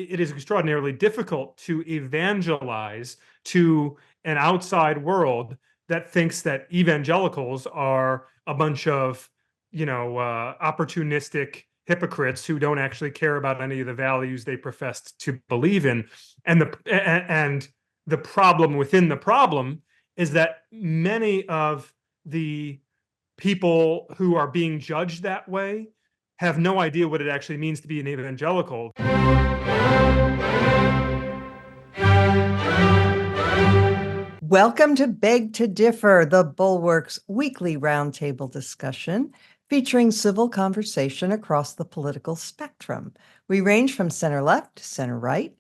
it is extraordinarily difficult to evangelize to an outside world that thinks that evangelicals are a bunch of, opportunistic hypocrites who don't actually care about any of the values they professed to believe in. And the problem within the problem is that many of the people who are being judged that way have no idea what it actually means to be an evangelical. Welcome to Beg to Differ, the Bulwark's weekly roundtable discussion featuring civil conversation across the political spectrum. We range from center-left to center-right.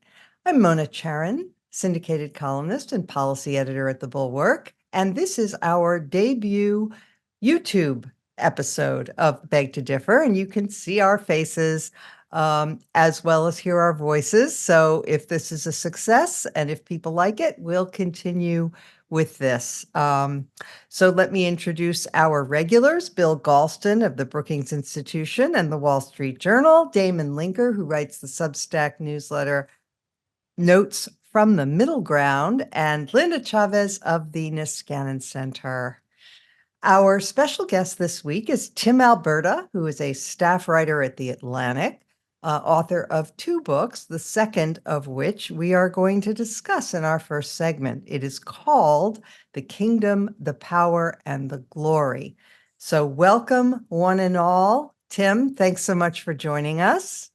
I'm Mona Charen, syndicated columnist and policy editor at the Bulwark, and this is our debut YouTube episode of Beg to Differ, and you can see our faces as well as hear our voices. So if this is a success and if people like it, we'll continue with this. So let me introduce our regulars: Bill Galston of the Brookings Institution and the Wall Street Journal, Damon Linker, who writes the Substack newsletter Notes from the Middle Ground, and Linda Chavez of the Niskanen Center. Our special guest this week is Tim Alberta, who is a staff writer at The Atlantic, author of 2 books, the second of which we are going to discuss in our first segment. It is called The Kingdom, the Power, and the Glory. So welcome, one and all. Tim, thanks so much for joining us.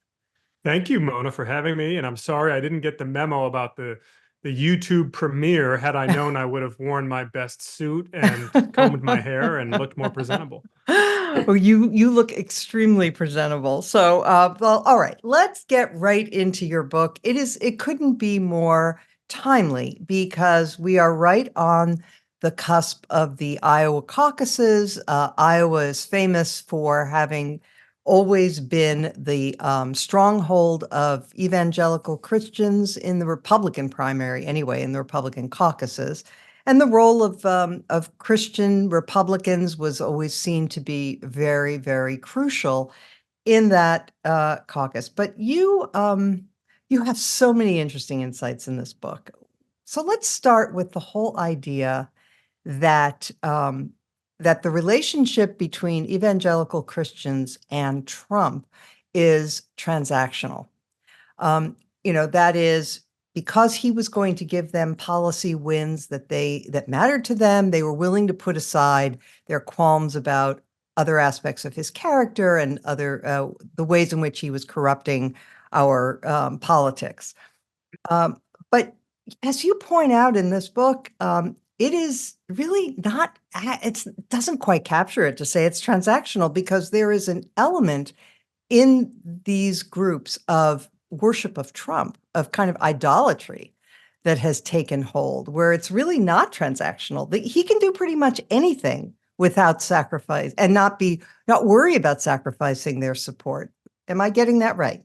Thank you, Mona, for having me. And I'm sorry I didn't get the memo about the YouTube premiere. Had I known, I would have worn my best suit and combed my hair and looked more presentable. Well, you look extremely presentable. So, well, all right, let's get right into your book. It couldn't be more timely because we are right on the cusp of the Iowa caucuses. Iowa is famous for having always been the stronghold of evangelical Christians in the Republican primary, anyway, in the Republican caucuses. And the role of Christian Republicans was always seen to be very, very crucial in that caucus. But you have so many interesting insights in this book. So let's start with the whole idea that that the relationship between evangelical Christians and Trump is transactional. That is, because he was going to give them policy wins that mattered to them, they were willing to put aside their qualms about other aspects of his character and other the ways in which he was corrupting our politics. But as you point out in this book, it is really not, it doesn't quite capture it to say it's transactional, because there is an element in these groups of worship of Trump, of kind of idolatry that has taken hold, where it's really not transactional. He can do pretty much anything without sacrifice and not worry about sacrificing their support. Am I getting that right?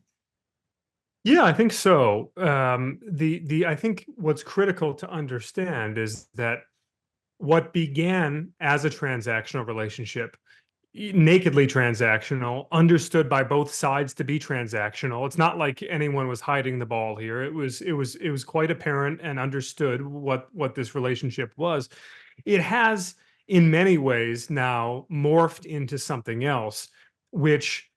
Yeah, I think so. I think what's critical to understand is that what began as a transactional relationship, nakedly transactional, understood by both sides to be transactional. It's not like anyone was hiding the ball here. It was quite apparent and understood what this relationship was. It has, in many ways, now morphed into something else, which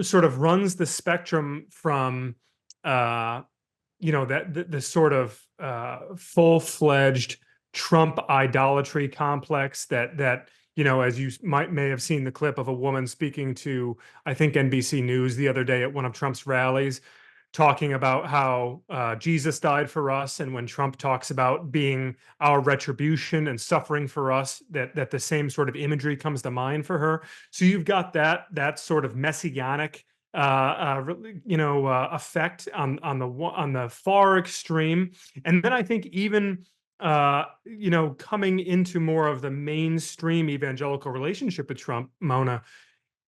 sort of runs the spectrum from the sort of full-fledged Trump idolatry complex that as you may have seen the clip of a woman speaking to, I think, NBC News the other day at one of Trump's rallies, talking about how Jesus died for us, and when Trump talks about being our retribution and suffering for us, that the same sort of imagery comes to mind for her. So you've got that sort of messianic effect on the far extreme, and then I think even coming into more of the mainstream evangelical relationship with Trump, Mona,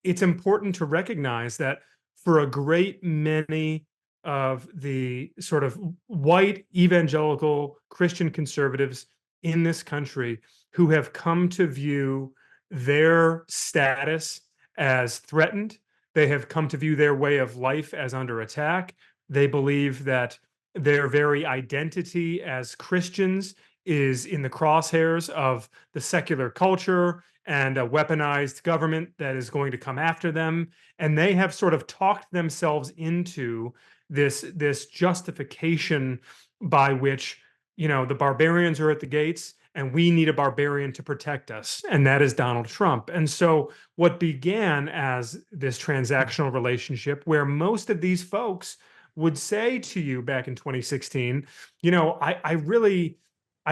it's important to recognize that for a great many of the sort of white evangelical Christian conservatives in this country who have come to view their status as threatened, they have come to view their way of life as under attack, They believe that their very identity as Christians is in the crosshairs of the secular culture and a weaponized government that is going to come after them. And they have sort of talked themselves into this justification by which, the barbarians are at the gates and we need a barbarian to protect us, and that is Donald Trump. And so what began as this transactional relationship where most of these folks would say to you back in 2016, I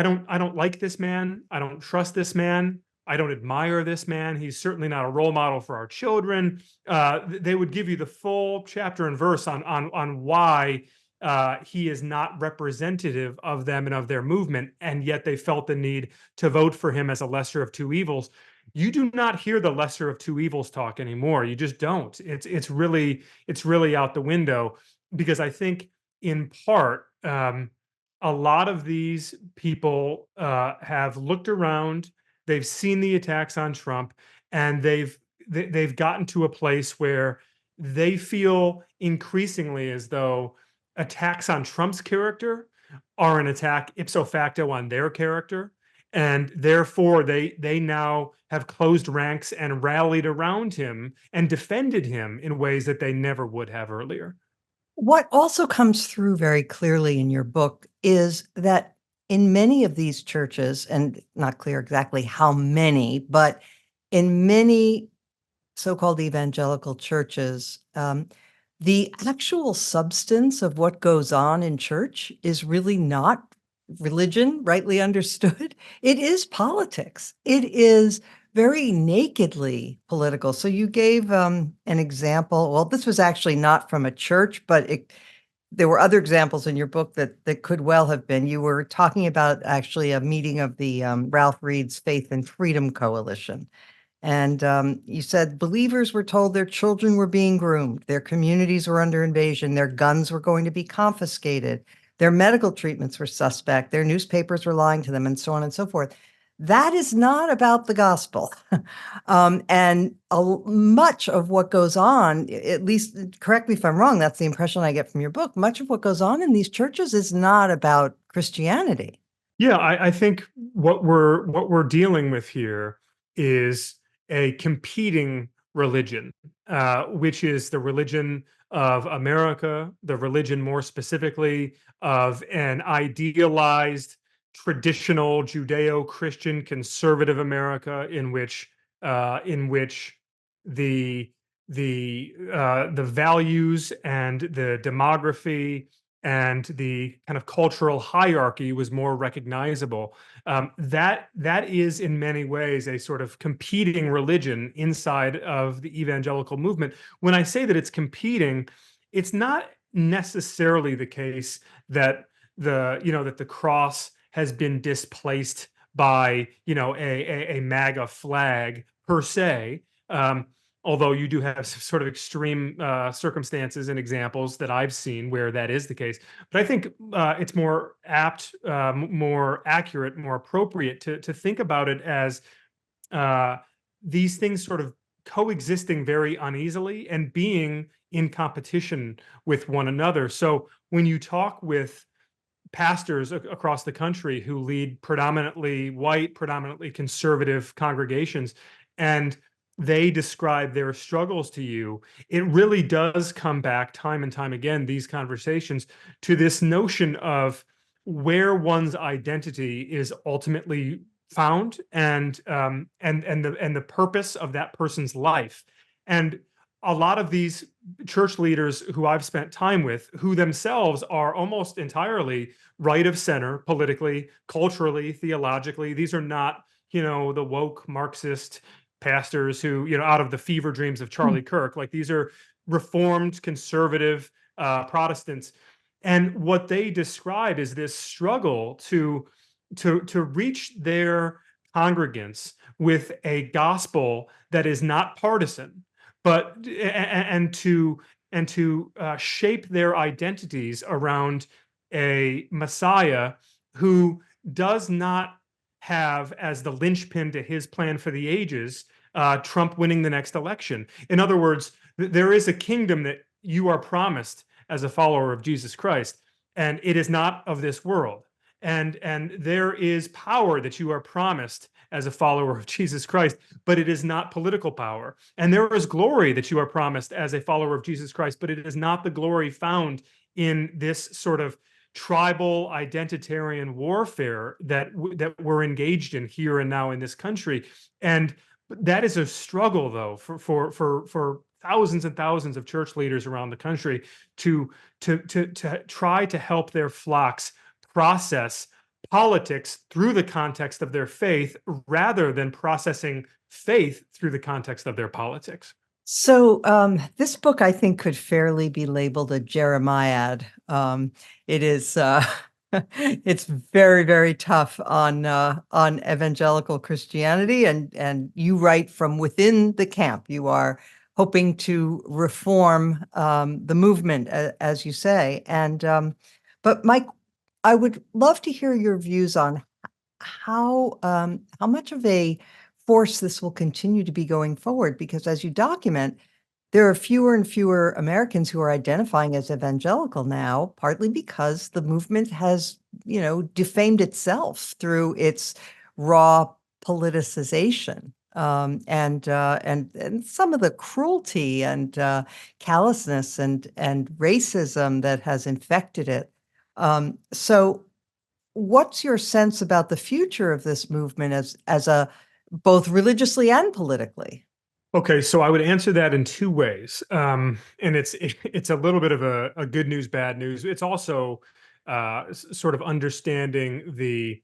don't like this man. I don't trust this man. I don't admire this man. He's certainly not a role model for our children. They would give you the full chapter and verse on why he is not representative of them and of their movement, and yet they felt the need to vote for him as a lesser of two evils. You do not hear the lesser of two evils talk anymore. You just don't. It's really out the window, because I think in part a lot of these people have looked around, they've seen the attacks on Trump, and they've gotten to a place where they feel increasingly as though attacks on Trump's character are an attack ipso facto on their character, and therefore they now have closed ranks and rallied around him and defended him in ways that they never would have earlier. What also comes through very clearly in your book is that in many of these churches, and not clear exactly how many, but in many so-called evangelical churches, the actual substance of what goes on in church is really not religion, rightly understood. It is politics. It is very nakedly political. So you gave an example. Well, this was actually not from a church, but there were other examples in your book that could well have been. You were talking about actually a meeting of the Ralph Reed's Faith and Freedom Coalition. And you said believers were told their children were being groomed, their communities were under invasion, their guns were going to be confiscated, their medical treatments were suspect, their newspapers were lying to them, and so on and so forth. That is not about the gospel. And much of what goes on, at least correct me if I'm wrong, that's the impression I get from your book. Much of what goes on in these churches is not about Christianity. Yeah, I think what we're dealing with here is a competing religion, which is the religion of America, the religion more specifically of an idealized, traditional Judeo-Christian conservative America, in which the the values and the demography and the kind of cultural hierarchy was more recognizable. That is in many ways a sort of competing religion inside of the evangelical movement. When I say that it's competing, it's not necessarily the case that the cross has been displaced by a MAGA flag per se. Although you do have some sort of extreme circumstances and examples that I've seen where that is the case. But I think it's more apt, more accurate, more appropriate to think about it as these things sort of coexisting very uneasily and being in competition with one another. So when you talk with pastors across the country who lead predominantly white, predominantly conservative congregations, and they describe their struggles to you, it really does come back time and time again, these conversations, to this notion of where one's identity is ultimately found, and the purpose of that person's life. And a lot of these church leaders who I've spent time with, who themselves are almost entirely right of center politically, culturally, theologically, these are not, the woke Marxist pastors who, out of the fever dreams of Charlie Kirk, like these are reformed conservative Protestants. And what they describe is this struggle to reach their congregants with a gospel that is not partisan, but and to shape their identities around a Messiah who does not have as the linchpin to his plan for the ages Trump winning the next election. In other words, there is a kingdom that you are promised, as a follower of Jesus Christ, and it is not of this world. And there is power that you are promised as a follower of Jesus Christ, but it is not political power. And there is glory that you are promised as a follower of Jesus Christ, but it is not the glory found in this sort of tribal identitarian warfare that we're engaged in here and now in this country. And that is a struggle, though, for thousands and thousands of church leaders around the country to try to help their flocks process politics through the context of their faith rather than processing faith through the context of their politics. So this book, I think, could fairly be labeled a Jeremiad. It is it's very, very tough on evangelical Christianity, and you write from within the camp. You are hoping to reform the movement, as you say. And but Mike, I would love to hear your views on how much of a force this will continue to be going forward, because as you document, there are fewer and fewer Americans who are identifying as evangelical now, partly because the movement has, defamed itself through its raw politicization. And some of the cruelty and callousness and racism that has infected it. So what's your sense about the future of this movement as a both religiously and politically? Okay, so I would answer that in two ways, and it's a little bit of a good news, bad news. It's also sort of understanding the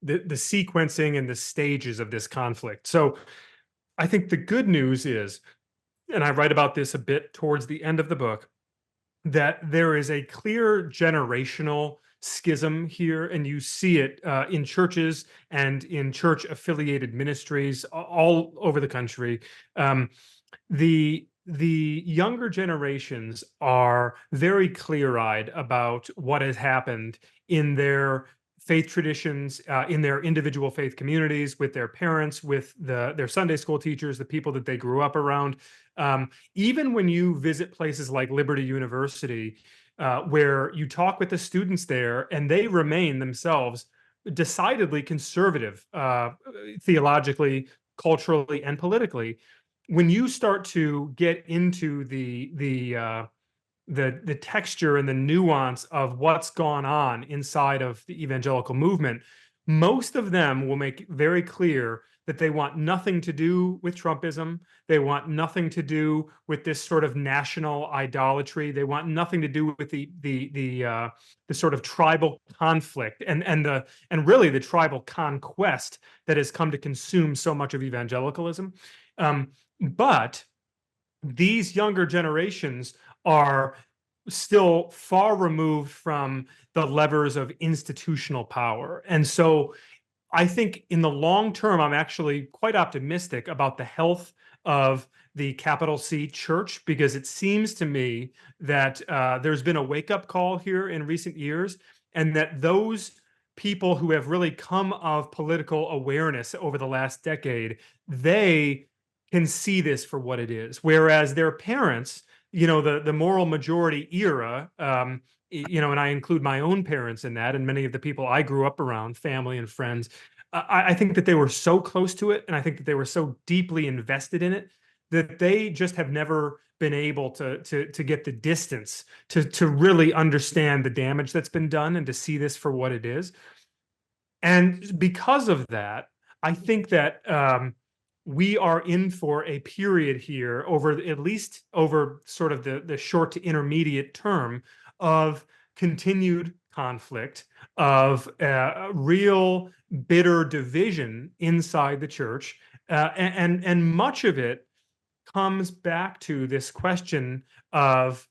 sequencing and the stages of this conflict. So I think the good news is, and I write about this a bit towards the end of the book, that there is a clear generational schism here, and you see it in churches and in church affiliated ministries all over the country. The younger generations are very clear-eyed about what has happened in their faith traditions, in their individual faith communities, with their parents, with their Sunday school teachers, the people that they grew up around. Even when you visit places like Liberty University, where you talk with the students there, and they remain themselves decidedly conservative, theologically, culturally, and politically. When you start to get into the texture and the nuance of what's gone on inside of the evangelical movement, most of them will make very clear that they want nothing to do with Trumpism. They want nothing to do with this sort of national idolatry. They want nothing to do with the sort of tribal conflict and really the tribal conquest that has come to consume so much of evangelicalism. But these younger generations are still far removed from the levers of institutional power. And so I think in the long term, I'm actually quite optimistic about the health of the capital C church, because it seems to me that there's been a wake-up call here in recent years, and that those people who have really come of political awareness over the last decade, they can see this for what it is. Whereas their parents, the moral majority era, and I include my own parents in that, and many of the people I grew up around, family and friends, I think that they were so close to it, and I think that they were so deeply invested in it, that they just have never been able to get the distance to really understand the damage that's been done and to see this for what it is. And because of that, I think that we are in for a period here at least over sort of the short to intermediate term of continued conflict, of real bitter division inside the church. And much of it comes back to this question of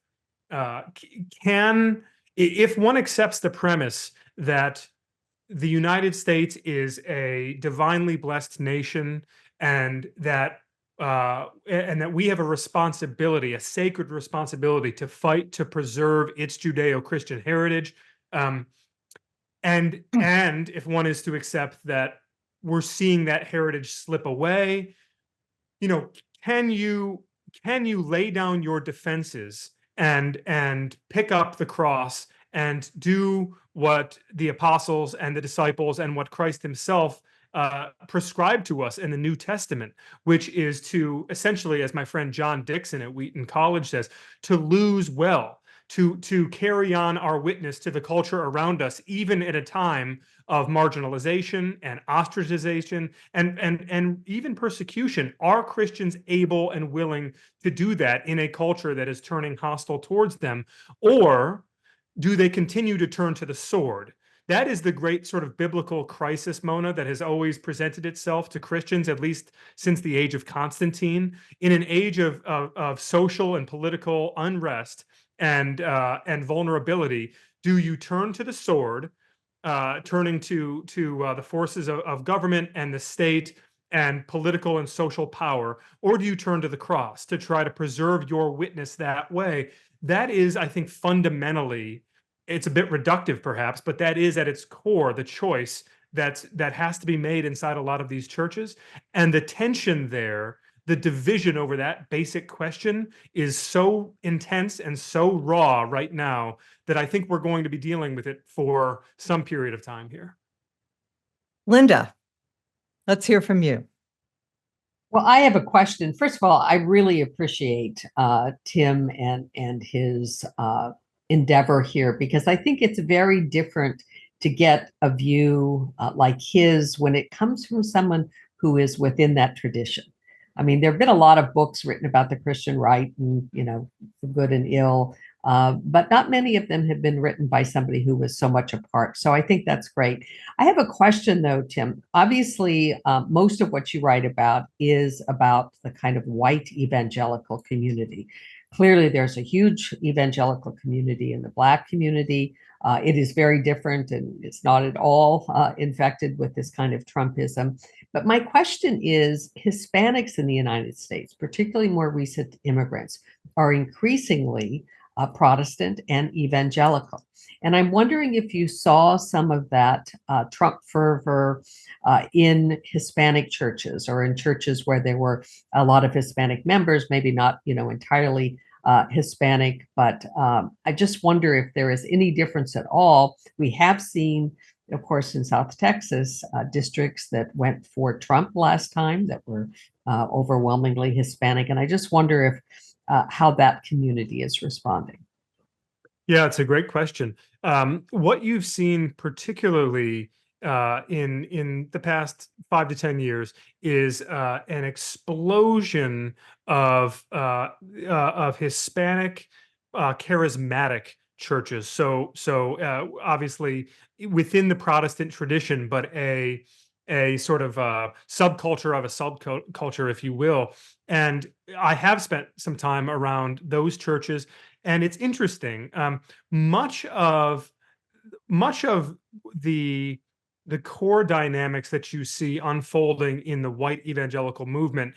if one accepts the premise that the United States is a divinely blessed nation, and that we have a responsibility, a sacred responsibility, to fight to preserve its Judeo-Christian heritage, and if one is to accept that we're seeing that heritage slip away, can you lay down your defenses and pick up the cross and do what the apostles and the disciples and what Christ himself prescribed to us in the New Testament, which is to essentially, as my friend John Dixon at Wheaton College says, to lose well, to carry on our witness to the culture around us, even at a time of marginalization and ostracization and even persecution. Are Christians able and willing to do that in a culture that is turning hostile towards them? Or do they continue to turn to the sword? That is the great sort of biblical crisis, Mona, that has always presented itself to Christians, at least since the age of Constantine. In an age of social and political unrest and vulnerability, do you turn to the sword, turning to the forces of government and the state and political and social power, or do you turn to the cross to try to preserve your witness that way? That is, I think, fundamentally, it's a bit reductive perhaps, but that is at its core the choice that has to be made inside a lot of these churches. And the tension there, the division over that basic question is so intense and so raw right now that I think we're going to be dealing with it for some period of time here. Linda, let's hear from you. Well, I have a question. First of all, I really appreciate Tim and his endeavor here, because I think it's very different to get a view like his when it comes from someone who is within that tradition. I mean, there have been a lot of books written about the Christian right and, the good and ill, but not many of them have been written by somebody who was so much apart. So I think that's great. I have a question, though, Tim. Obviously, most of what you write about is about the kind of white evangelical community. Clearly, there's a huge evangelical community in the Black community. It is very different, and it's not at all infected with this kind of Trumpism. But my question is, Hispanics in the United States, particularly more recent immigrants, are increasingly Protestant and evangelical. And I'm wondering if you saw some of that Trump fervor in Hispanic churches, or in churches where there were a lot of Hispanic members, maybe not, entirely Hispanic, but I just wonder if there is any difference at all. We have seen, of course, in South Texas, districts that went for Trump last time that were overwhelmingly Hispanic. And I just wonder if how that community is responding. Yeah, it's a great question. What you've seen particularly in the past 5 to 10 years is an explosion of Hispanic charismatic churches. So obviously within the Protestant tradition, but a sort of subculture of a subculture, if you will. And I have spent some time around those churches, and it's interesting. Much of the core dynamics that you see unfolding in the white evangelical movement,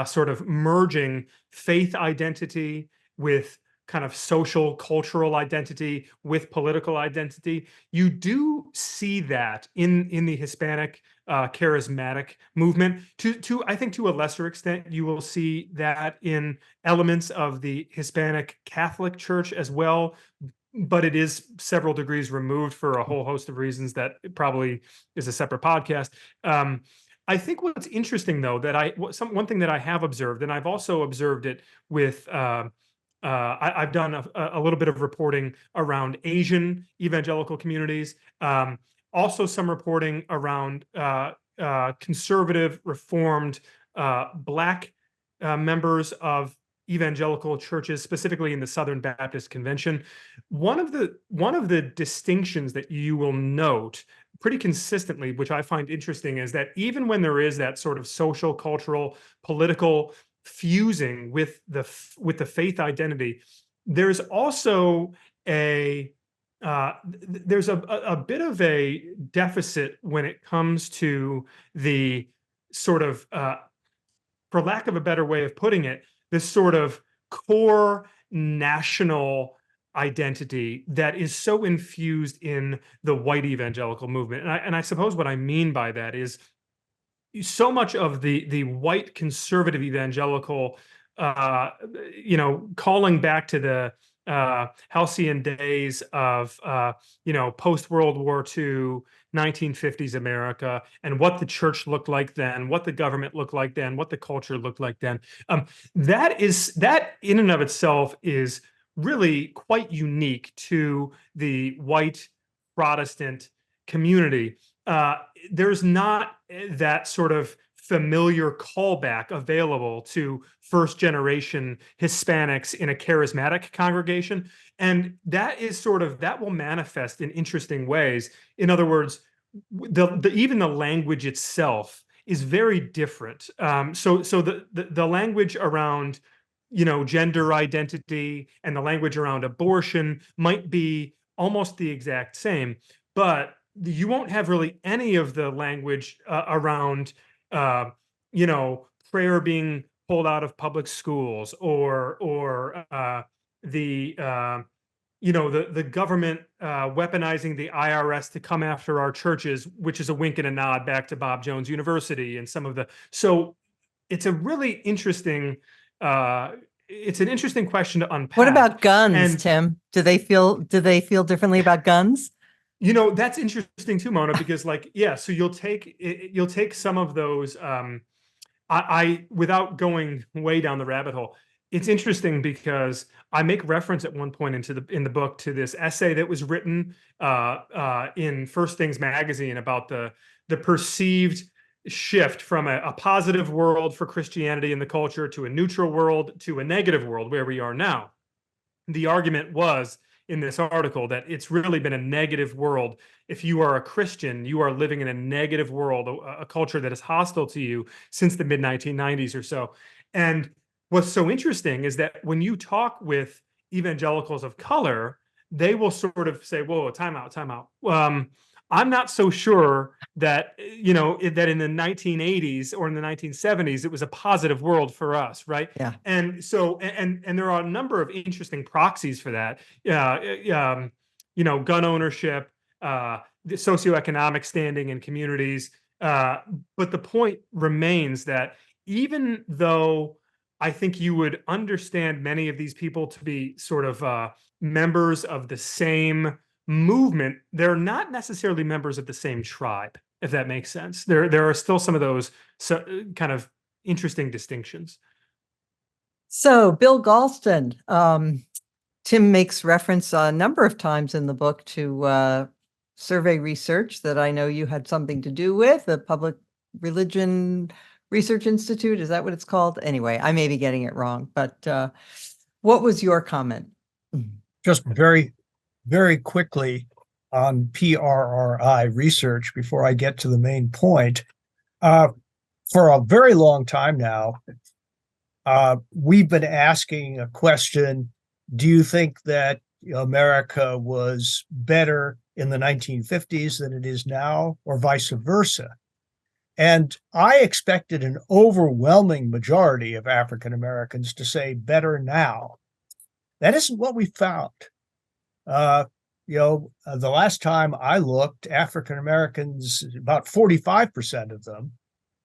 sort of merging faith identity with kind of social cultural identity with political identity. You do see that in the Hispanic charismatic movement. To I think to a lesser extent, you will see that in elements of the Hispanic Catholic Church as well, but it is several degrees removed for a whole host of reasons that probably is a separate podcast. I think what's interesting, though, that one thing that I have observed, and I've also observed it with I've done a little bit of reporting around Asian evangelical communities, also some reporting around conservative, reformed Black members of evangelical churches, specifically in the Southern Baptist Convention. One of the distinctions that you will note pretty consistently, which I find interesting, is that even when there is that sort of social, cultural, political fusing with the faith identity, there's also there's a bit of a deficit when it comes to the sort of, for lack of a better way of putting it, this sort of core national identity that is so infused in the white evangelical movement. And I suppose what I mean by that is so much of the white conservative evangelical, calling back to halcyon days of post-World War II, 1950s America, and what the church looked like then, what the government looked like then, what the culture looked like then. That in and of itself is really quite unique to the white Protestant community. There's not that sort of familiar callback available to first generation Hispanics in a charismatic congregation. And that will manifest in interesting ways. In other words, even the language itself is very different. So the language around gender identity and the language around abortion might be almost the exact same, but you won't have really any of the language around prayer being pulled out of public schools, or the government weaponizing the IRS to come after our churches, which is a wink and a nod back to Bob Jones University and some of the. So it's a really interesting. It's an interesting question to unpack. What about guns, Tim? Do they feel differently about guns? That's interesting too, Mona, because so you'll take some of those. I without going way down the rabbit hole, it's interesting because I make reference at one point in the book to this essay that was written in First Things magazine about the perceived shift from a positive world for Christianity and the culture to a neutral world to a negative world where we are now. The argument was in this article that it's really been a negative world. If you are a Christian, you are living in a negative world, a culture that is hostile to you since the mid-1990s or so. And what's so interesting is that when you talk with evangelicals of color, they will sort of say, whoa, time out. I'm not so sure that, that in the 1980s or in the 1970s, it was a positive world for us, right? Yeah. And so, and there are a number of interesting proxies for that. Gun ownership, the socioeconomic standing in communities. But the point remains that even though I think you would understand many of these people to be sort of members of the same movement, they're not necessarily members of the same tribe, if that makes sense. There are still some of those kind of interesting distinctions. So Bill Galston, Tim makes reference a number of times in the book to survey research that I know you had something to do with, the Public Religion Research Institute. Is that what it's called? Anyway, I may be getting it wrong, but what was your comment? Just very, very quickly on PRRI research before I get to the main point. For a very long time now, we've been asking a question: do you think that America was better in the 1950s than it is now, or vice versa? And I expected an overwhelming majority of African Americans to say better now. That isn't what we found. The last time I looked, African Americans, about 45% of them,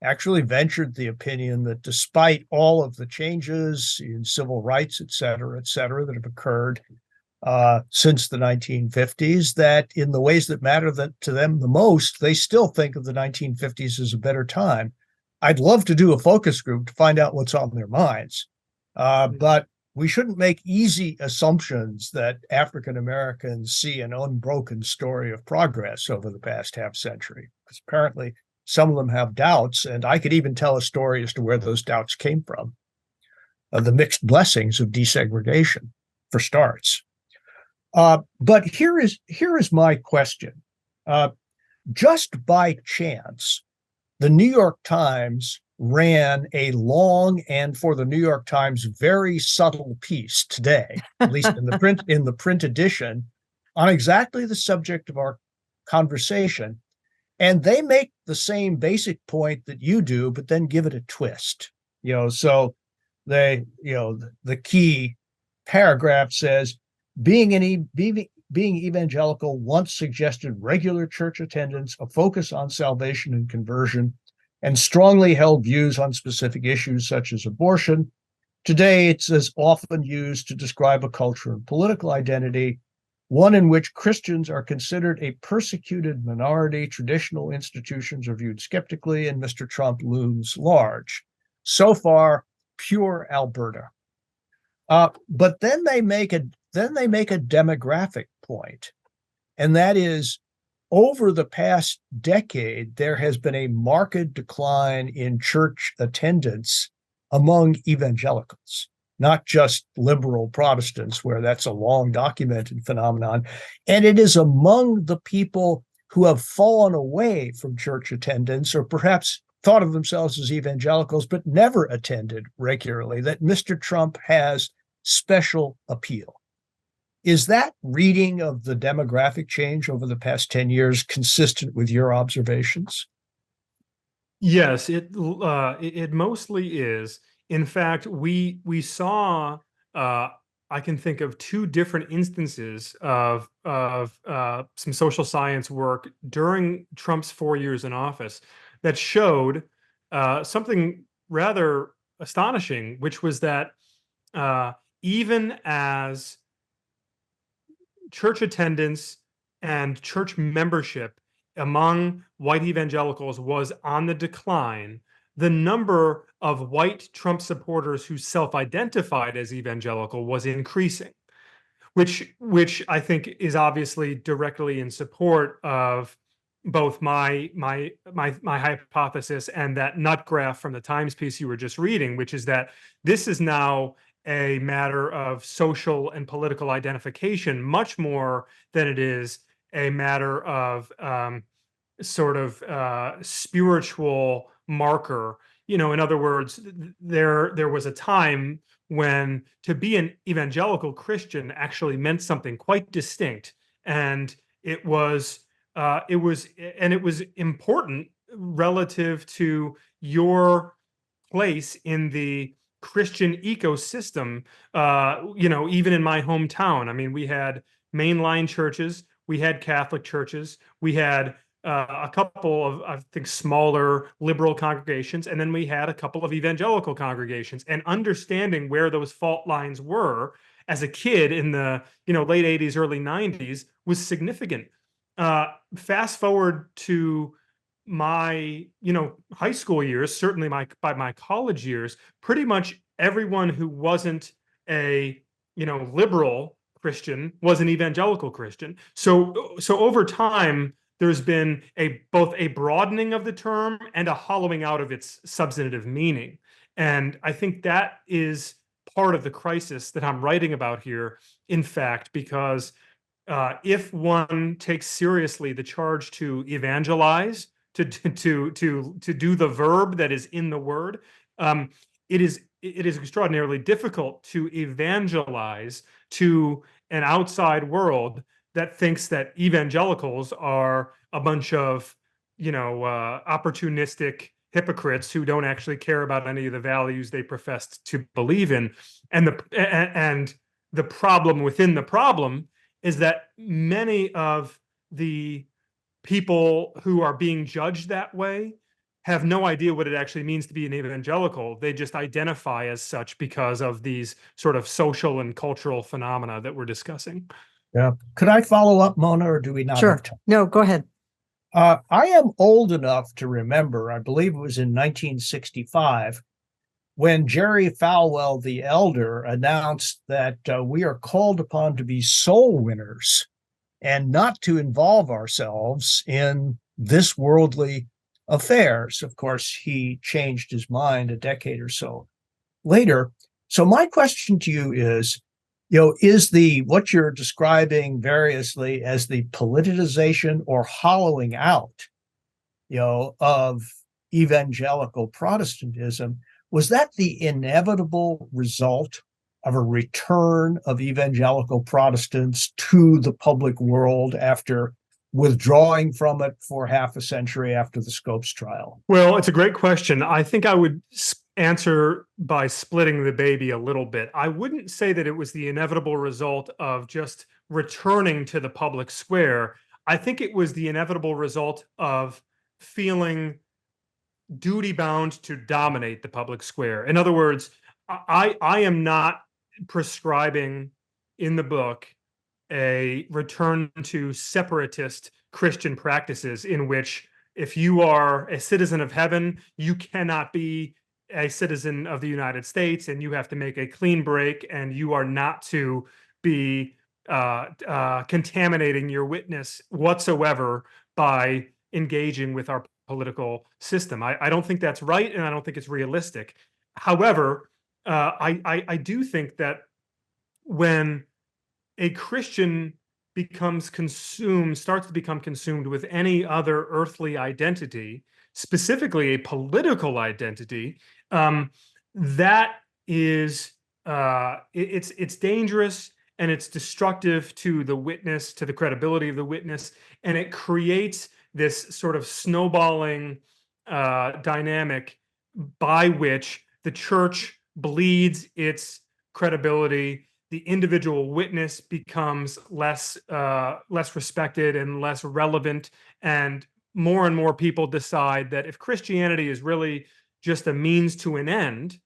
actually ventured the opinion that despite all of the changes in civil rights, et cetera, that have occurred since the 1950s, that in the ways that matter to them the most, they still think of the 1950s as a better time. I'd love to do a focus group to find out what's on their minds. But we shouldn't make easy assumptions that African Americans see an unbroken story of progress over the past half century, because apparently some of them have doubts, and I could even tell a story as to where those doubts came from, the mixed blessings of desegregation, for starts. But here is my question. Just by chance, the New York Times ran a long and, for the New York Times, very subtle piece today, at least in the print edition, on exactly the subject of our conversation. And they make the same basic point that you do, but then give it a twist. So the key paragraph says, being evangelical once suggested regular church attendance, a focus on salvation and conversion, and strongly held views on specific issues such as abortion. Today, it's as often used to describe a culture and political identity, one in which Christians are considered a persecuted minority. Traditional institutions are viewed skeptically, and Mr. Trump looms large. So far, pure Alberta. But then they make a demographic point, and that is, over the past decade, there has been a marked decline in church attendance among evangelicals, not just liberal Protestants, where that's a long documented phenomenon. And it is among the people who have fallen away from church attendance, or perhaps thought of themselves as evangelicals, but never attended regularly, that Mr. Trump has special appeal. Is that reading of the demographic change over the past 10 years consistent with your observations? Yes, it mostly is. In fact, we saw I can think of two different instances of some social science work during Trump's 4 years in office that showed something rather astonishing, which was that even as church attendance and church membership among white evangelicals was on the decline, the number of white Trump supporters who self-identified as evangelical was increasing, which I think is obviously directly in support of both my hypothesis and that nut graph from the Times piece you were just reading, which is that this is now a matter of social and political identification, much more than it is a matter of spiritual marker. In other words, there was a time when to be an evangelical Christian actually meant something quite distinct, and it was important relative to your place in the Christian ecosystem. Even in my hometown, I mean, we had mainline churches, we had Catholic churches, we had a couple of, I think, smaller liberal congregations, and then we had a couple of evangelical congregations. And understanding where those fault lines were as a kid in the late 80s, early 90s was significant. Fast forward to my high school years, certainly by my college years, pretty much everyone who wasn't a liberal Christian was an evangelical Christian. So over time there's been both a broadening of the term and a hollowing out of its substantive meaning. And I think that is part of the crisis that I'm writing about here, in fact, because if one takes seriously the charge to evangelize, to do the verb that is in the word, it is extraordinarily difficult to evangelize to an outside world that thinks that evangelicals are a bunch of opportunistic hypocrites who don't actually care about any of the values they professed to believe in. And the problem within the problem is that many of the people who are being judged that way have no idea what it actually means to be an evangelical. They just identify as such because of these sort of social and cultural phenomena that we're discussing. Yeah. Could I follow up, Mona, or do we not Sure. have time? No, go ahead. I am old enough to remember, I believe it was in 1965, when Jerry Falwell the Elder announced that we are called upon to be soul winners and not to involve ourselves in this worldly affairs. Of course, he changed his mind a decade or so later. So my question to you is, is what you're describing variously as the politicization or hollowing out, of evangelical Protestantism, was that the inevitable result of a return of evangelical Protestants to the public world after withdrawing from it for half a century after the Scopes trial? Well, it's a great question. I think I would answer by splitting the baby a little bit. I wouldn't say that it was the inevitable result of just returning to the public square. I think it was the inevitable result of feeling duty bound to dominate the public square. In other words, I am not prescribing in the book a return to separatist Christian practices in which if you are a citizen of heaven, you cannot be a citizen of the United States, and you have to make a clean break, and you are not to be contaminating your witness whatsoever by engaging with our political system. I don't think that's right, and I don't think it's realistic. However, I do think that when a Christian starts to become consumed with any other earthly identity, specifically a political identity, that is it's dangerous, and it's destructive to the witness, to the credibility of the witness, and it creates this sort of snowballing dynamic by which the church bleeds its credibility. The individual witness becomes less respected and less relevant, and more people decide that if Christianity is really just a means to an end,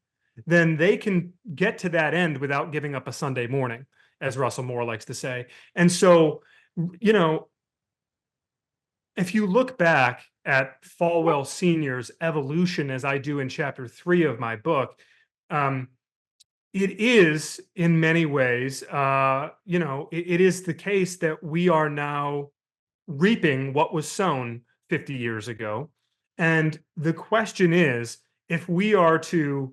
then they can get to that end without giving up a Sunday morning, as Russell Moore likes to say. And so, if you look back at Falwell Sr.'s evolution, as I do in chapter 3 of my book, it is in many ways, it is the case that we are now reaping what was sown 50 years ago. And the question is, if we are to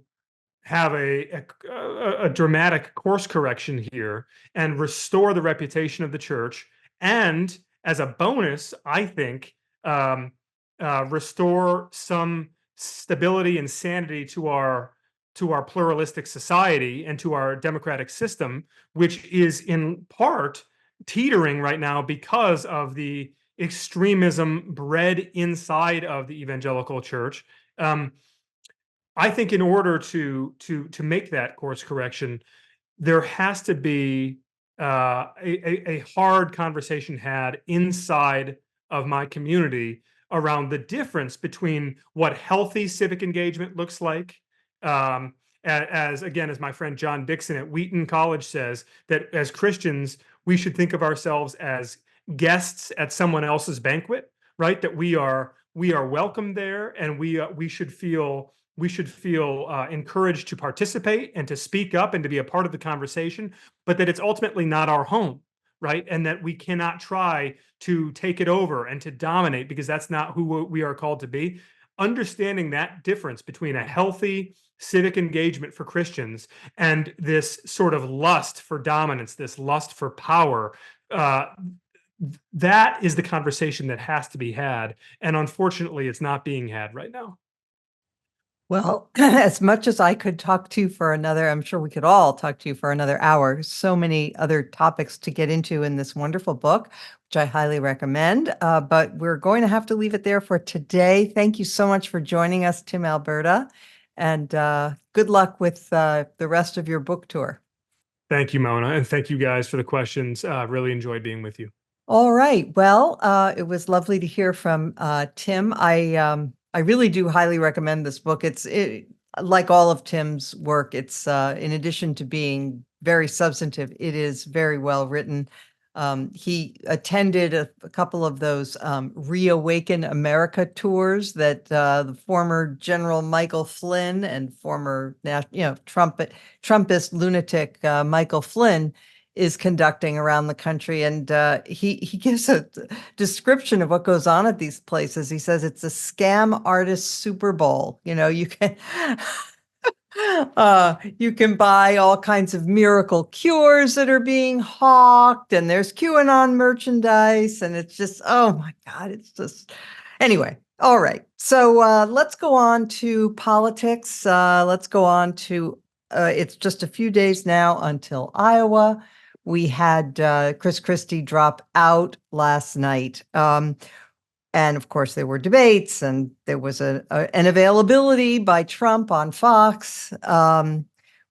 have a dramatic course correction here and restore the reputation of the church, and as a bonus, I think, restore some stability and sanity to our pluralistic society and to our democratic system, which is in part teetering right now because of the extremism bred inside of the evangelical church. I think in order to make that course correction, there has to be a hard conversation had inside of my community around the difference between what healthy civic engagement looks like. As my friend John Dixon at Wheaton College says, that as Christians, we should think of ourselves as guests at someone else's banquet, right? That we are welcome there, and we should feel encouraged to participate and to speak up and to be a part of the conversation, but that it's ultimately not our home, right? And that we cannot try to take it over and to dominate, because that's not who we are called to be. Understanding that difference between a healthy civic engagement for Christians and this sort of lust for dominance, this lust for power, that is the conversation that has to be had. And unfortunately, it's not being had right now. Well, as much as I could talk to you for another, I'm sure we could all talk to you for another hour. So many other topics to get into in this wonderful book, which I highly recommend. But we're going to have to leave it there for today. Thank you so much for joining us, Tim Alberta, and good luck with the rest of your book tour. Thank you, Mona, and thank you guys for the questions. Really enjoyed being with you. All right. Well, it was lovely to hear from Tim. I really do highly recommend this book. It's like all of Tim's work. It's in addition to being very substantive, it is very well written. He attended a couple of those Reawaken America tours that the former General Michael Flynn and former Trumpist lunatic Michael Flynn is conducting around the country. And he gives a description of what goes on at these places. He says it's a scam artist Super Bowl. You can you can buy all kinds of miracle cures that are being hawked, and there's QAnon merchandise, and it's just, oh my God, it's just, anyway. All right. So let's go on to politics. Let's go on to, it's just a few days now until Iowa. We had Chris Christie drop out last night. And of course, there were debates, and there was an availability by Trump on Fox,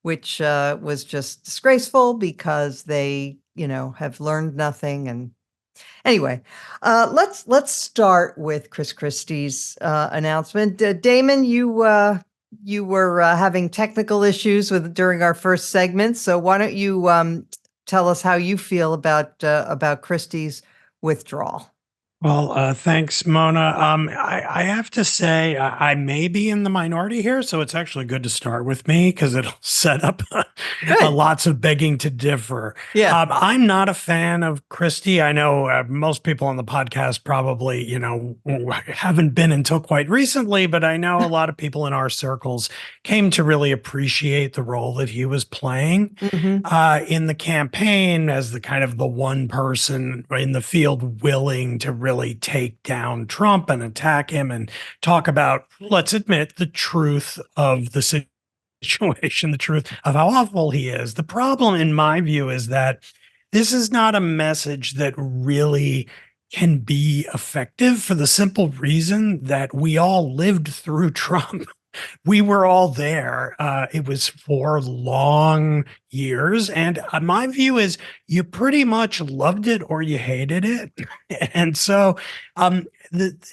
which was just disgraceful because they, have learned nothing. And anyway, let's start with Chris Christie's announcement. Damon, you you were having technical issues during our first segment. So why don't you tell us how you feel about Christie's withdrawal? Well, thanks, Mona. I have to say, I may be in the minority here, so it's actually good to start with me because it'll set up lots of begging to differ. Yeah. I'm not a fan of Christie. I know most people on the podcast probably, haven't been until quite recently, but I know a lot of people in our circles came to really appreciate the role that he was playing in the campaign as the kind of the one person in the field willing to really take down Trump and attack him and talk about, let's admit, the truth of the situation, the truth of how awful he is. The problem, in my view, is that this is not a message that really can be effective for the simple reason that we all lived through Trump. We were all there. It was 4 long years. And my view is you pretty much loved it or you hated it. And so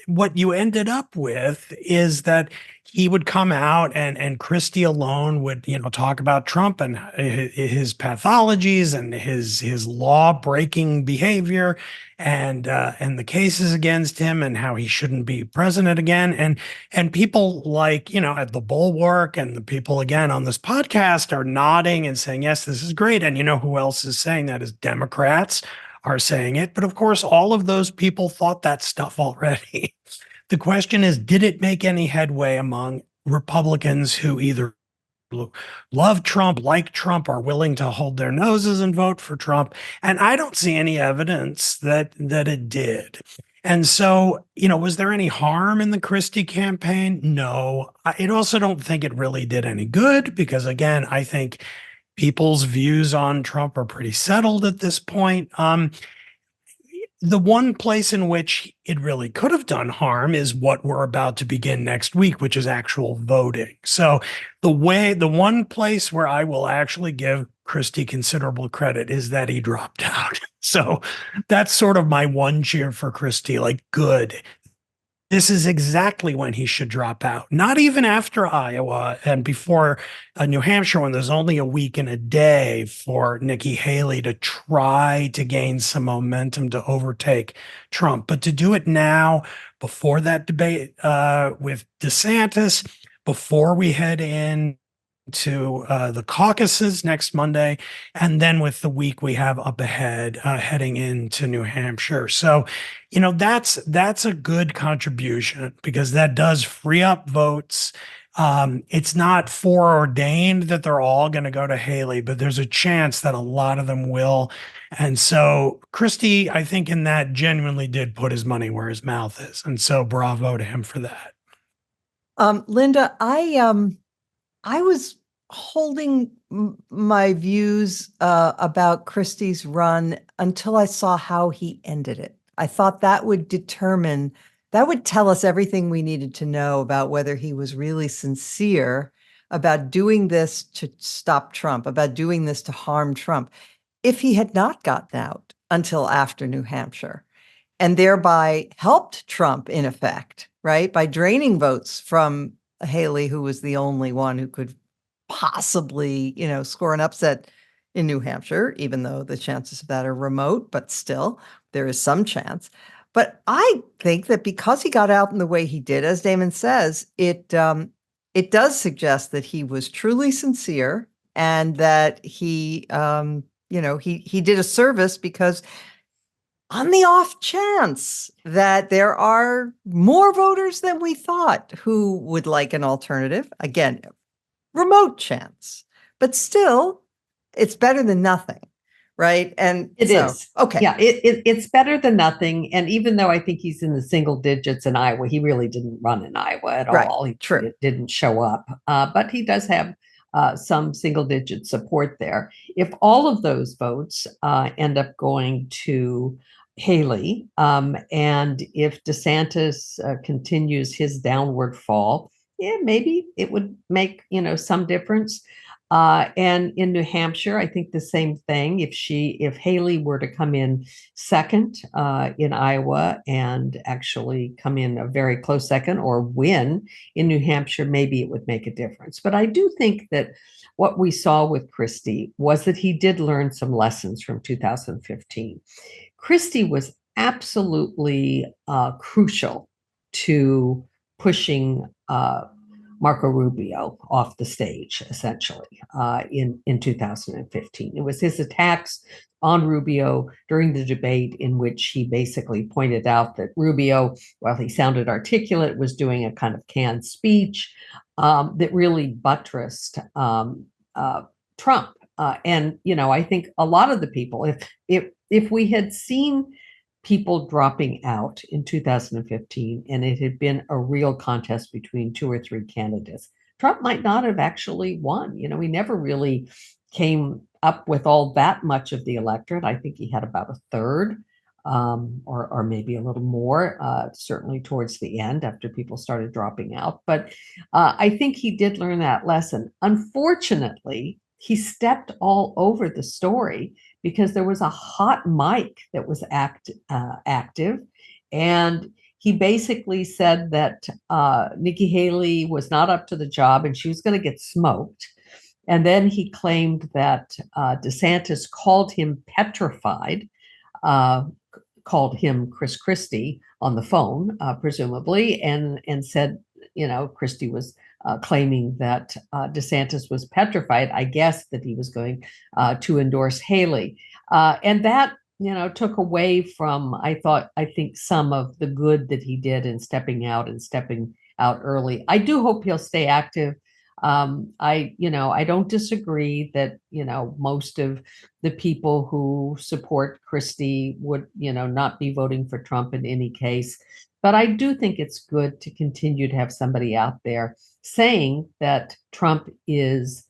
what you ended up with is that he would come out and Christie alone would, talk about Trump and his pathologies and his law-breaking behavior and the cases against him and how he shouldn't be president again. And people like, at the Bulwark and the people again on this podcast are nodding and saying, yes, this is great. And who else is saying that is Democrats are saying it. But of course, all of those people thought that stuff already. The question is, did it make any headway among Republicans who either love Trump, like Trump, are willing to hold their noses and vote for Trump? And I don't see any evidence that it did. And so, was there any harm in the Christie campaign? No. I also don't think it really did any good because, again, I think people's views on Trump are pretty settled at this point. The one place in which it really could have done harm is what we're about to begin next week, which is actual voting. So the one place where I will actually give Christie considerable credit is that he dropped out. So that's sort of my one cheer for Christie, like, good. This is exactly when he should drop out, not even after Iowa and before New Hampshire, when there's only a week and a day for Nikki Haley to try to gain some momentum to overtake Trump. But to do it now, before that debate with DeSantis, before we head in to the caucuses next Monday, and then with the week we have up ahead heading into New Hampshire. So, that's a good contribution because that does free up votes. It's not foreordained that they're all going to go to Haley, but there's a chance that a lot of them will. And so Christie, I think in that genuinely did put his money where his mouth is. And so bravo to him for that. Linda, I was holding my views about Christie's run until I saw how he ended it. I thought that would tell us everything we needed to know about whether he was really sincere about doing this to stop Trump, about doing this to harm Trump. If he had not gotten out until after New Hampshire and thereby helped Trump in effect, right, by draining votes from Haley, who was the only one who could possibly, score an upset in New Hampshire, even though the chances of that are remote, but still there is some chance. But I think that because he got out in the way he did, as Damon says, it does suggest that he was truly sincere and that he did a service because on the off chance that there are more voters than we thought who would like an alternative, again, remote chance, but still it's better than nothing. Right. And it is. Okay. Yeah, it's better than nothing. And even though I think he's in the single digits in Iowa, he really didn't run in Iowa at all. He didn't show up. But he does have some single digit support there. If all of those votes end up going to Haley, and if DeSantis continues his downward fall, yeah, maybe it would make, some difference. And in New Hampshire, I think the same thing. If Haley were to come in second in Iowa and actually come in a very close second or win in New Hampshire, maybe it would make a difference. But I do think that what we saw with Christie was that he did learn some lessons from 2015. Christie was absolutely crucial to pushing Marco Rubio off the stage, essentially, in 2015. It was his attacks on Rubio during the debate in which he basically pointed out that Rubio, while he sounded articulate, was doing a kind of canned speech that really buttressed Trump. And, I think a lot of the people, if we had seen people dropping out in 2015 and it had been a real contest between 2 or 3 candidates, Trump might not have actually won. He never really came up with all that much of the electorate. I think he had about a third, or maybe a little more, certainly towards the end after people started dropping out. But I think he did learn that lesson. Unfortunately, he stepped all over the story because there was a hot mic that was active. And he basically said that Nikki Haley was not up to the job and she was going to get smoked. And then he claimed that DeSantis called him petrified, called him Chris Christie on the phone, presumably, and said, Christie was claiming that DeSantis was petrified, I guess, that he was going to endorse Haley. And that, took away from, I think some of the good that he did in stepping out early. I do hope he'll stay active. I don't disagree that, most of the people who support Christie would, not be voting for Trump in any case. But I do think it's good to continue to have somebody out there saying that Trump is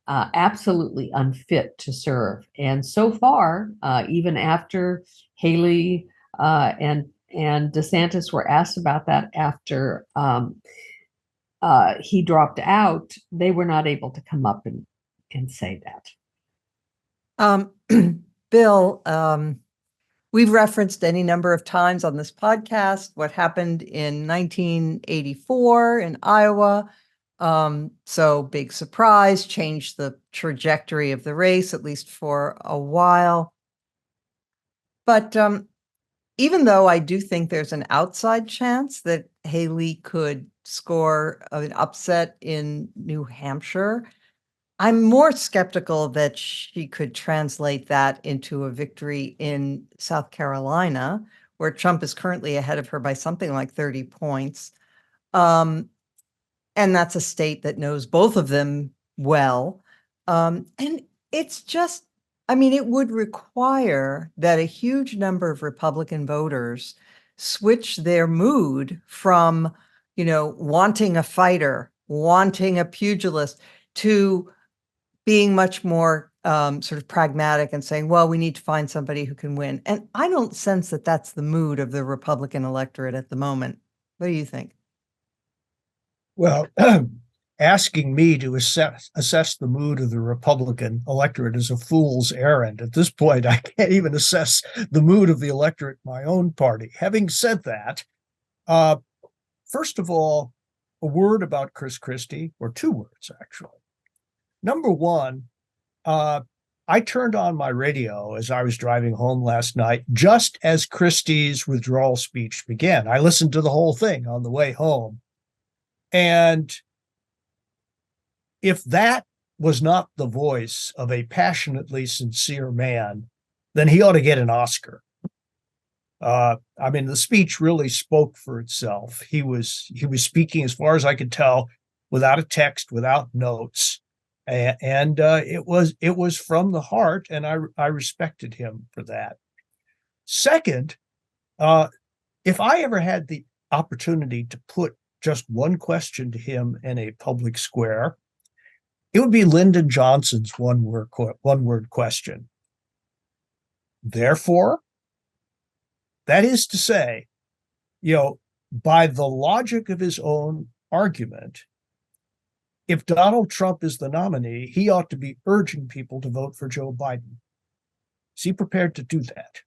absolutely unfit to serve. And so far, even after Haley and DeSantis were asked about that after he dropped out, they were not able to come up and say that. Bill, we've referenced any number of times on this podcast what happened in 1984 in Iowa. So big surprise, changed the trajectory of the race, at least for a while. But even though I do think there's an outside chance that Haley could score an upset in New Hampshire, I'm more skeptical that she could translate that into a victory in South Carolina, where Trump is currently ahead of her by something like 30 points. And that's a state that knows both of them well. And it's just, it would require that a huge number of Republican voters switch their mood from, wanting a fighter, wanting a pugilist, to being much more sort of pragmatic and saying, well, we need to find somebody who can win. And I don't sense that that's the mood of the Republican electorate at the moment. What do you think? Well, asking me to assess the mood of the Republican electorate is a fool's errand. At this point, I can't even assess the mood of the electorate in my own party. Having said that, first of all, a word about Chris Christie, or 2 words, actually. Number one, I turned on my radio as I was driving home last night, just as Christie's withdrawal speech began. I listened to the whole thing on the way home. And if that was not the voice of a passionately sincere man, then he ought to get an Oscar. The speech really spoke for itself. He was speaking, as far as I could tell, without a text, without notes. And it was from the heart, and I respected him for that. Second, if I ever had the opportunity to put just one question to him in a public square, it would be Lyndon Johnson's one-word question. Therefore, that is to say, by the logic of his own argument, if Donald Trump is the nominee, he ought to be urging people to vote for Joe Biden. Is he prepared to do that?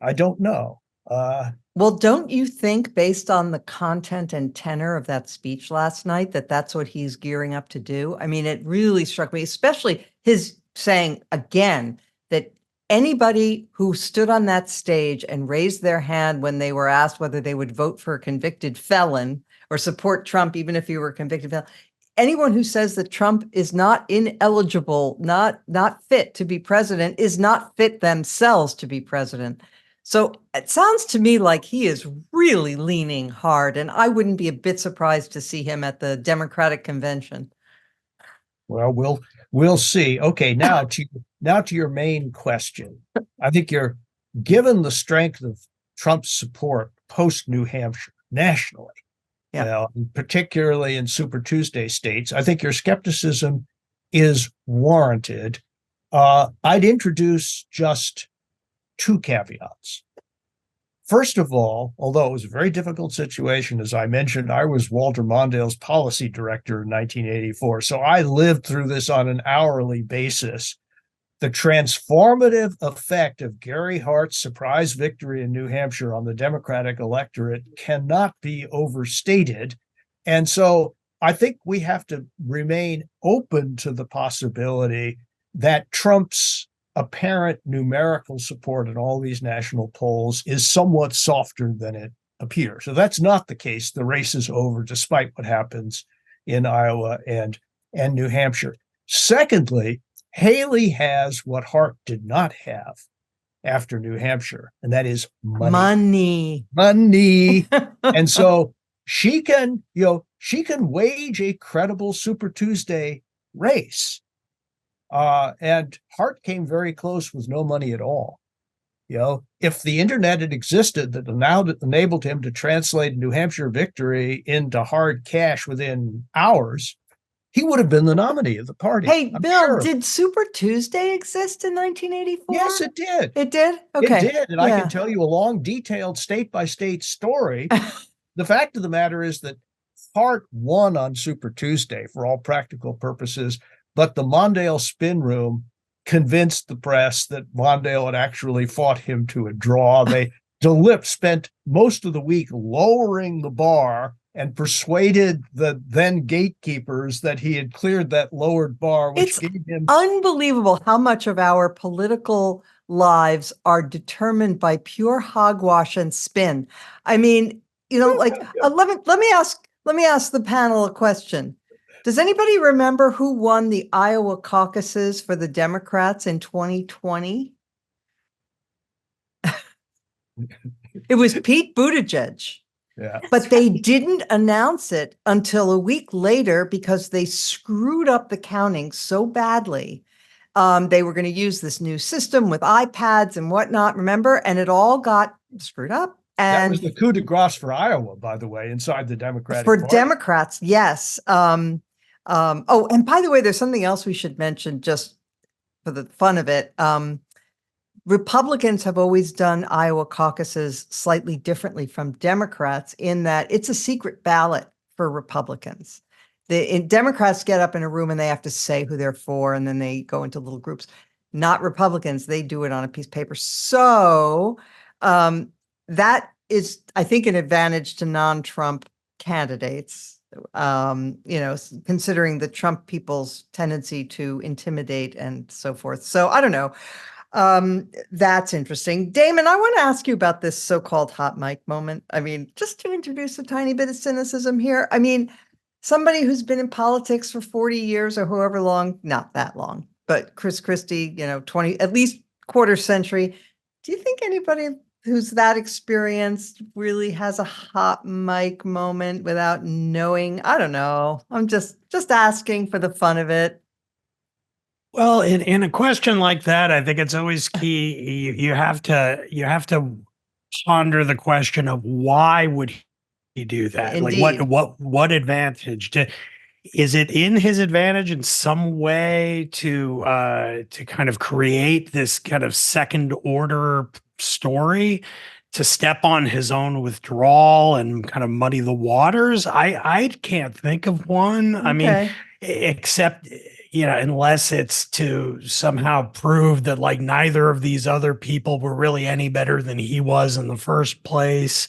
I don't know. Well, don't you think, based on the content and tenor of that speech last night, that that's what he's gearing up to do? I mean, it really struck me, especially his saying again that anybody who stood on that stage and raised their hand when they were asked whether they would vote for a convicted felon or support Trump, even if he were a convicted felon, anyone who says that Trump is not ineligible, not fit to be president, is not fit themselves to be president. So it sounds to me like he is really leaning hard, and I wouldn't be a bit surprised to see him at the Democratic convention. Well, we'll see. Okay, now to your main question. I think you're given the strength of Trump's support post New Hampshire nationally, particularly in Super Tuesday states. I think your skepticism is warranted. I'd introduce just two caveats. First of all, although it was a very difficult situation, as I mentioned, I was Walter Mondale's policy director in 1984. So I lived through this on an hourly basis. The transformative effect of Gary Hart's surprise victory in New Hampshire on the Democratic electorate cannot be overstated. And so I think we have to remain open to the possibility that Trump's apparent numerical support in all these national polls is somewhat softer than it appears. So that's not the case. The race is over, despite what happens in Iowa and New Hampshire. Secondly, Haley has what Hart did not have after New Hampshire, and that is money. And so she can wage a credible Super Tuesday race. And Hart came very close with no money at all. If the internet had existed that enabled him to translate a New Hampshire victory into hard cash within hours, he would have been the nominee of the party. Hey, I'm Bill, sure. Did Super Tuesday exist in 1984? Yes, it did. It did? Okay. It did. And I can tell you a long, detailed state-by-state story. The fact of the matter is that Hart won on Super Tuesday for all practical purposes, but the Mondale spin room convinced the press that Mondale had actually fought him to a draw. DeLippe spent most of the week lowering the bar and persuaded the then gatekeepers that he had cleared that lowered bar, which gave him... unbelievable how much of our political lives are determined by pure hogwash and spin. I mean, let me ask the panel a question. Does anybody remember who won the Iowa caucuses for the Democrats in 2020? It was Pete Buttigieg. Yeah. But they didn't announce it until a week later because they screwed up the counting so badly. They were going to use this new system with iPads and whatnot, remember? And it all got screwed up. And that was the coup de grace for Iowa, by the way, inside the Democratic Party. For Democrats, yes. And by the way, there's something else we should mention just for the fun of it. Republicans have always done Iowa caucuses slightly differently from Democrats in that it's a secret ballot for Republicans. Democrats get up in a room and they have to say who they're for, and then they go into little groups. Not Republicans. They do it on a piece of paper. So that is, I think, an advantage to non-Trump candidates, considering the Trump people's tendency to intimidate and so forth. So I don't know. That's interesting. Damon, I want to ask you about this so-called hot mic moment. I mean, just to introduce a tiny bit of cynicism here. I mean, somebody who's been in politics for 40 years or however long, not that long, but Christie, 20, at least quarter century. Do you think anybody who's that experienced really has a hot mic moment without knowing? I don't know. I'm just asking for the fun of it. Well, in a question like that, I think it's always key. You have to ponder the question of why would he do that? Indeed. Like what advantage? Is it in his advantage in some way to kind of create this kind of second order story to step on his own withdrawal and kind of muddy the waters. I can't think of one. I mean, Okay. except, unless it's to somehow prove that like neither of these other people were really any better than he was in the first place.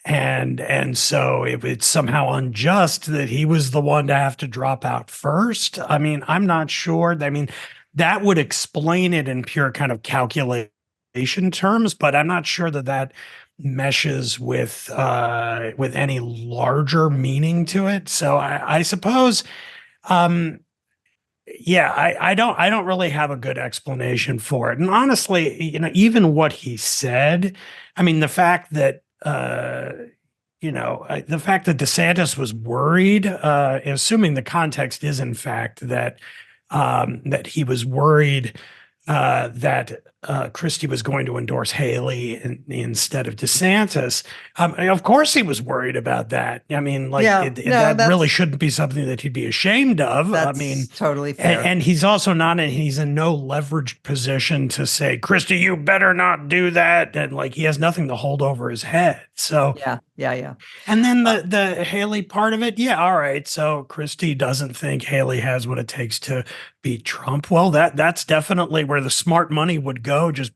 And so it's somehow unjust that he was the one to have to drop out first. I mean, I'm not sure. I mean, that would explain it in pure kind of calculation terms, but I'm not sure that that meshes with any larger meaning to it. So I suppose, I don't really have a good explanation for it. And honestly, even what he said, I mean, the fact that DeSantis was worried, assuming the context is in fact that he was worried that Christie was going to endorse Haley instead of DeSantis. Of course, he was worried about that. I mean, that really shouldn't be something that he'd be ashamed of. I mean, totally fair. And he's also he's in no leveraged position to say, Christie, you better not do that. And like, he has nothing to hold over his head. So yeah. And then the Haley part of it. Yeah. All right. So Christie doesn't think Haley has what it takes to beat Trump. Well, that's definitely where the smart money would go, just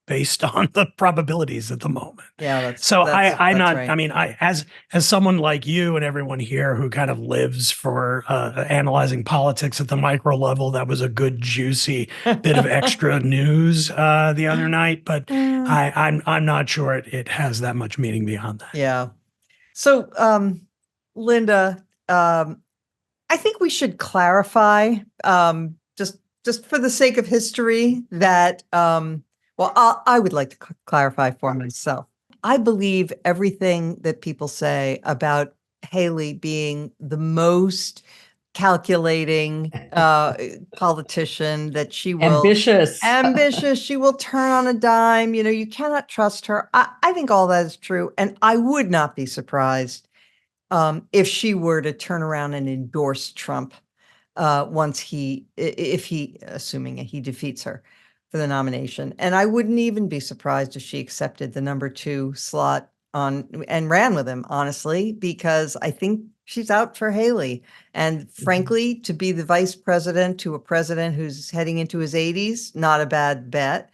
based on the probabilities at the moment. Yeah. I'm not, right. I mean, as someone like you and everyone here who kind of lives for analyzing politics at the micro level, that was a good, juicy bit of extra news the other night, but I'm not sure it has that much meaning beyond that. Yeah. So, Linda, I think we should clarify, just for the sake of history, that, I would like to clarify for myself. I believe everything that people say about Haley being the most calculating politician, that she will ambitious. She will turn on a dime. You cannot trust her. I think all that is true, and I would not be surprised if she were to turn around and endorse Trump assuming he defeats her for the nomination. And I wouldn't even be surprised if she accepted the number 2 slot and ran with him, honestly, because I think she's out for Haley. And frankly, to be the vice president to a president who's heading into his 80s, not a bad bet.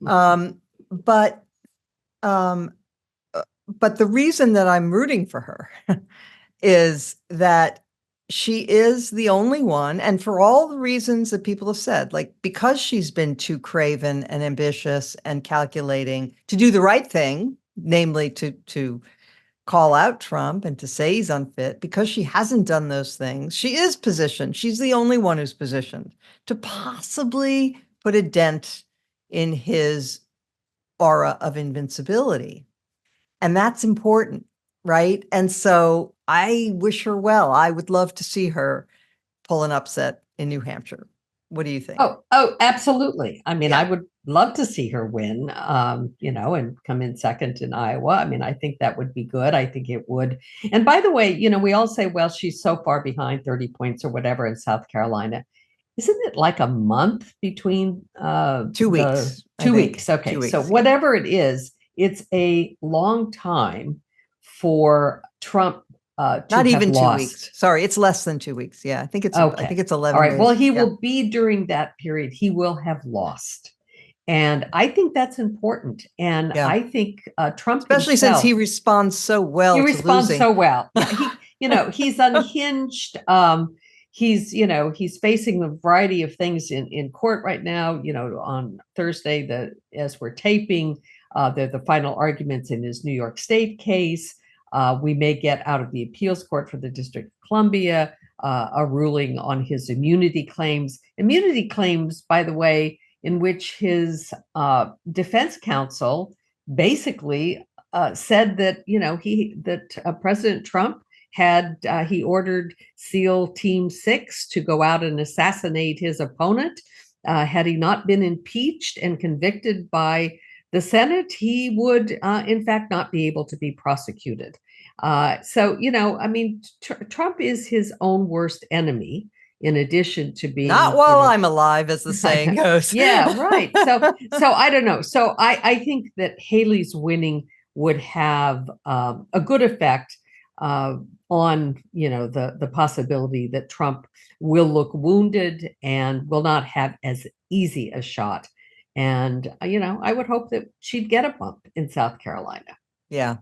But the reason that I'm rooting for her is that she is the only one, and for all the reasons that people have said, like because she's been too craven and ambitious and calculating to do the right thing, namely to call out Trump and to say he's unfit, because she hasn't done those things, she is positioned. She's the only one who's positioned to possibly put a dent in his aura of invincibility. And that's important, right? And so I wish her well. I would love to see her pull an upset in New Hampshire. What do you think? Oh, absolutely. I mean, I would love to see her win, and come in second in Iowa. I mean, I think that would be good. I think it would. And by the way, we all say, well, she's so far behind 30 points or whatever in South Carolina. Isn't it like a month between 2 weeks? 2 weeks. Okay. 2 weeks, so whatever it is, it's a long time for Trump not even 2 weeks. Sorry, it's less than 2 weeks. Yeah, I think it's 11. All right. days. Well, he will be during that period. He will have lost. And I think that's important. And I think Trump, especially since he responds so well. He responds so well. He's unhinged. He's facing a variety of things in court right now. On Thursday, as we're taping, the final arguments in his New York State case. We may get out of the appeals court for the District of Columbia a ruling on his immunity claims. Immunity claims, by the way, in which his defense counsel basically said that President Trump he ordered SEAL Team 6 to go out and assassinate his opponent. Had he not been impeached and convicted by the Senate, he would, in fact, not be able to be prosecuted. Trump is his own worst enemy, in addition to being not while I'm alive, as the saying goes. Yeah, right. So I don't know. So I think that Haley's winning would have a good effect on, the possibility that Trump will look wounded and will not have as easy a shot. And, I would hope that she'd get a bump in South Carolina. Yeah.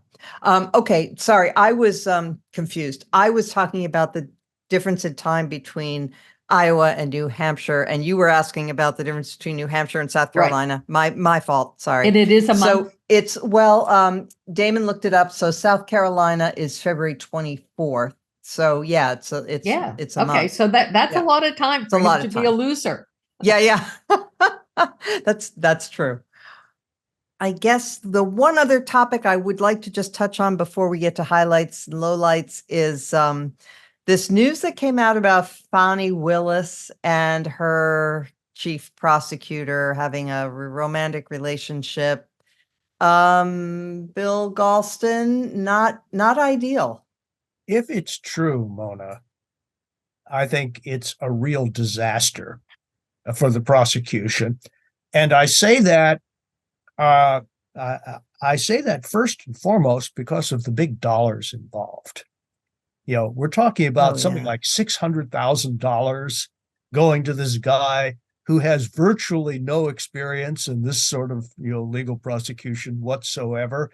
Okay. Sorry. I was confused. I was talking about the difference in time between Iowa and New Hampshire, and you were asking about the difference between New Hampshire and South Right. Carolina. My fault. Sorry. And it is a So month. it's, Damon looked it up. So South Carolina is February 24th. So yeah, it's a Okay, month. so that's Yeah. a lot of time for a lot him of to be a time. loser. Yeah. That's true. I guess the one other topic I would like to just touch on before we get to highlights and lowlights is this news that came out about Fani Willis and her chief prosecutor having a romantic relationship. Bill Galston, not ideal. If it's true, Mona, I think it's a real disaster for the prosecution. And I say that first and foremost because of the big dollars involved. We're talking about something like $600,000 going to this guy who has virtually no experience in this sort of, legal prosecution whatsoever.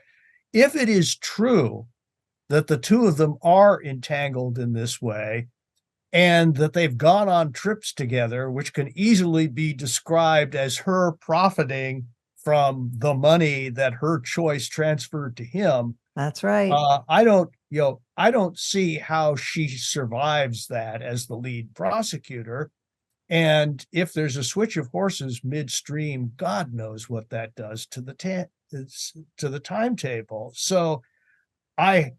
If it is true that the two of them are entangled in this way, and that they've gone on trips together, which can easily be described as her profiting from the money that her choice transferred to him. That's right. I don't see how she survives that as the lead prosecutor. And if there's a switch of horses midstream, God knows what that does to the timetable. So I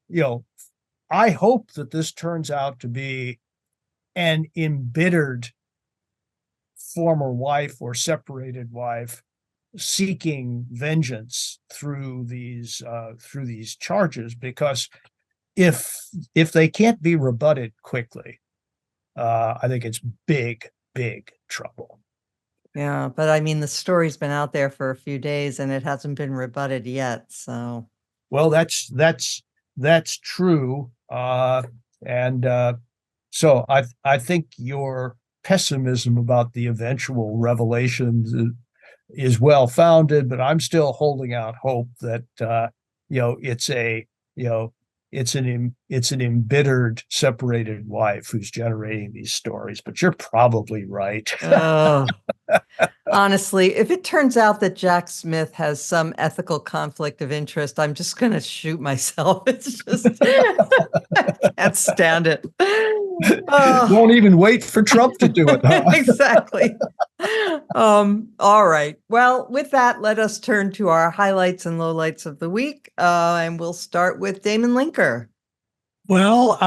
hope that this turns out to be an embittered former wife or separated wife seeking vengeance through these charges, because if they can't be rebutted quickly, I think it's big trouble. Yeah, but I mean, the story's been out there for a few days and it hasn't been rebutted yet. So, well, that's true, so I think your pessimism about the eventual revelations is well founded, but I'm still holding out hope that it's an embittered separated wife who's generating these stories. But you're probably right. Honestly, if it turns out that Jack Smith has some ethical conflict of interest, I'm just going to shoot myself. It's just, I can't stand it. Won't even wait for Trump to do it. Huh? Exactly. All right. Well, with that, let us turn to our highlights and lowlights of the week. And we'll start with Damon Linker. Well,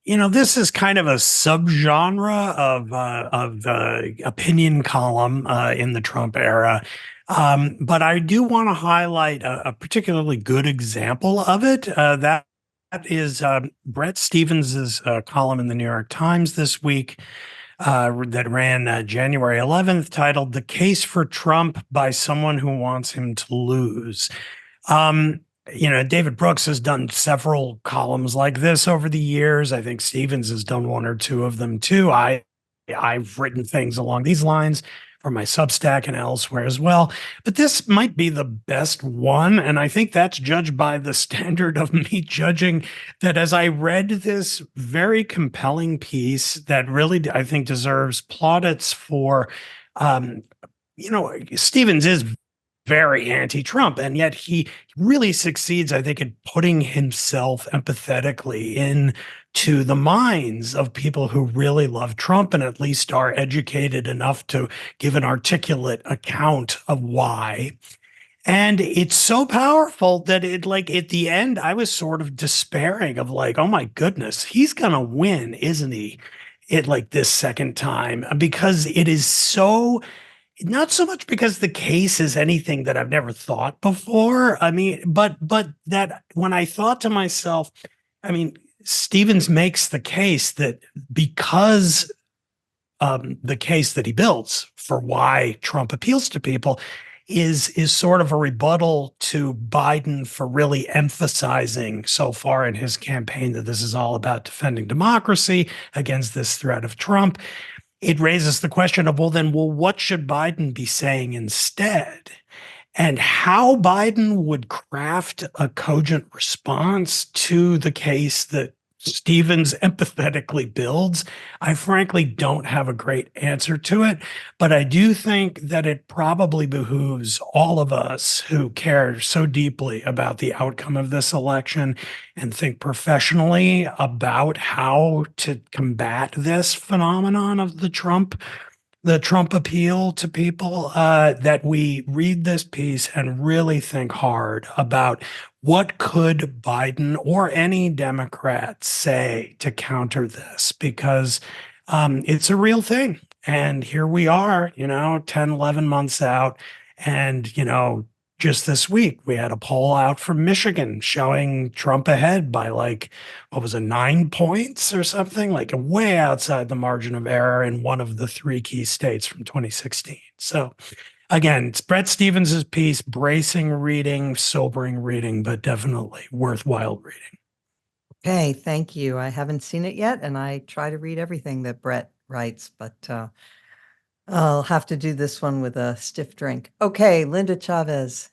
this is kind of a subgenre of opinion column in the Trump era. But I do want to highlight a particularly good example of it. That is Bret Stephens's column in the New York Times this week that ran January 11th, titled "The Case for Trump by Someone Who Wants Him to Lose." David Brooks has done several columns like this over the years. I think Stephens has done one or two of them too. I've written things along these lines for my Substack and elsewhere as well. But this might be the best one. And I think that's judged by the standard of me judging that as I read this very compelling piece that really, I think, deserves plaudits for, Stephens is very anti-Trump, and yet he really succeeds, I think, in putting himself empathetically into the minds of people who really love Trump and at least are educated enough to give an articulate account of why. And it's so powerful that at the end, I was sort of despairing of oh my goodness, he's going to win, isn't he? This second time, because it is so... Not so much because the case is anything that I've never thought before. I mean, but that when I thought to myself, Stephens makes the case that because the case that he builds for why Trump appeals to people is sort of a rebuttal to Biden for really emphasizing so far in his campaign that this is all about defending democracy against this threat of Trump. It raises the question of, well, what should Biden be saying instead? And how Biden would craft a cogent response to the case that Stevens empathetically builds, I frankly don't have a great answer to it, but I do think that it probably behooves all of us who care so deeply about the outcome of this election and think professionally about how to combat this phenomenon of the Trump appeal to people, that we read this piece and really think hard about what could Biden or any Democrat say to counter this, because it's a real thing. And here we are, 10, 11 months out. And, just this week, we had a poll out from Michigan showing Trump ahead by 9 points or something, way outside the margin of error in one of the 3 key states from 2016. So again, it's Bret Stevens's piece, bracing reading, sobering reading, but definitely worthwhile reading. Okay, thank you. I haven't seen it yet, and I try to read everything that Bret writes, but I'll have to do this one with a stiff drink. Okay, Linda Chavez.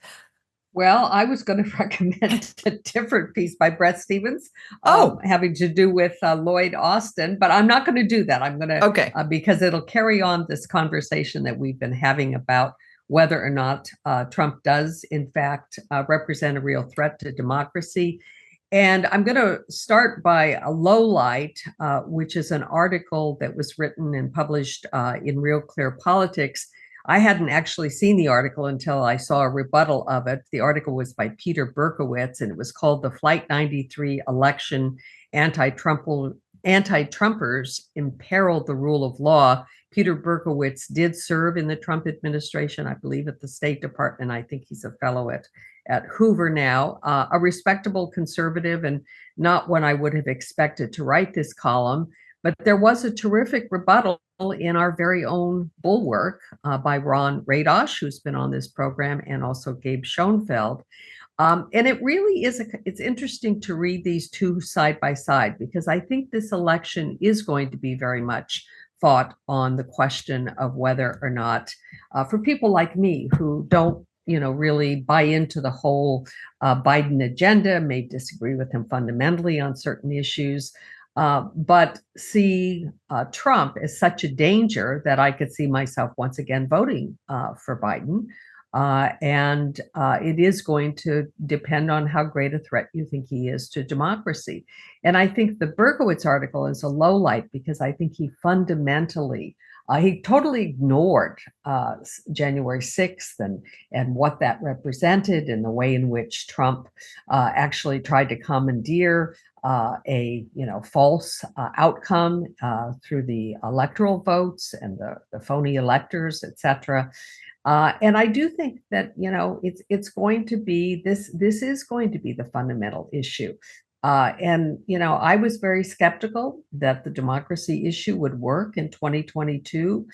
Well, I was going to recommend a different piece by Bret Stevens, Oh. having to do with Lloyd Austin, but I'm not going to do that. I'm going to, Okay. Because it'll carry on this conversation that we've been having about whether or not Trump does, in fact, represent a real threat to democracy. And I'm going to start by a Lowlight, which is an article that was written and published in Real Clear Politics. I hadn't actually seen the article until I saw a rebuttal of it. The article was by Peter Berkowitz, and it was called "The Flight 93 Election Anti-Trumpers Imperil the Rule of Law." Peter Berkowitz did serve in the Trump administration, I believe at the State Department. I think he's a fellow at Hoover now, a respectable conservative and not one I would have expected to write this column. But there was a terrific rebuttal in our very own Bulwark by Ron Radosh, who's been on this program, and also Gabe Schoenfeld. And it really is, it's interesting to read these two side by side, because I think this election is going to be very much fought on the question of whether or not, for people like me who don't really buy into the whole Biden agenda, may disagree with him fundamentally on certain issues, but see Trump as such a danger that I could see myself once again voting for Biden. And it is going to depend on how great a threat you think he is to democracy. And I think the Berkowitz article is a low light, because I think he fundamentally he totally ignored January 6th and what that represented, and the way in which Trump actually tried to commandeer a false outcome through the electoral votes and the phony electors, etc. And I do think that it's going to be this is going to be the fundamental issue. And I was very skeptical that the democracy issue would work in 2022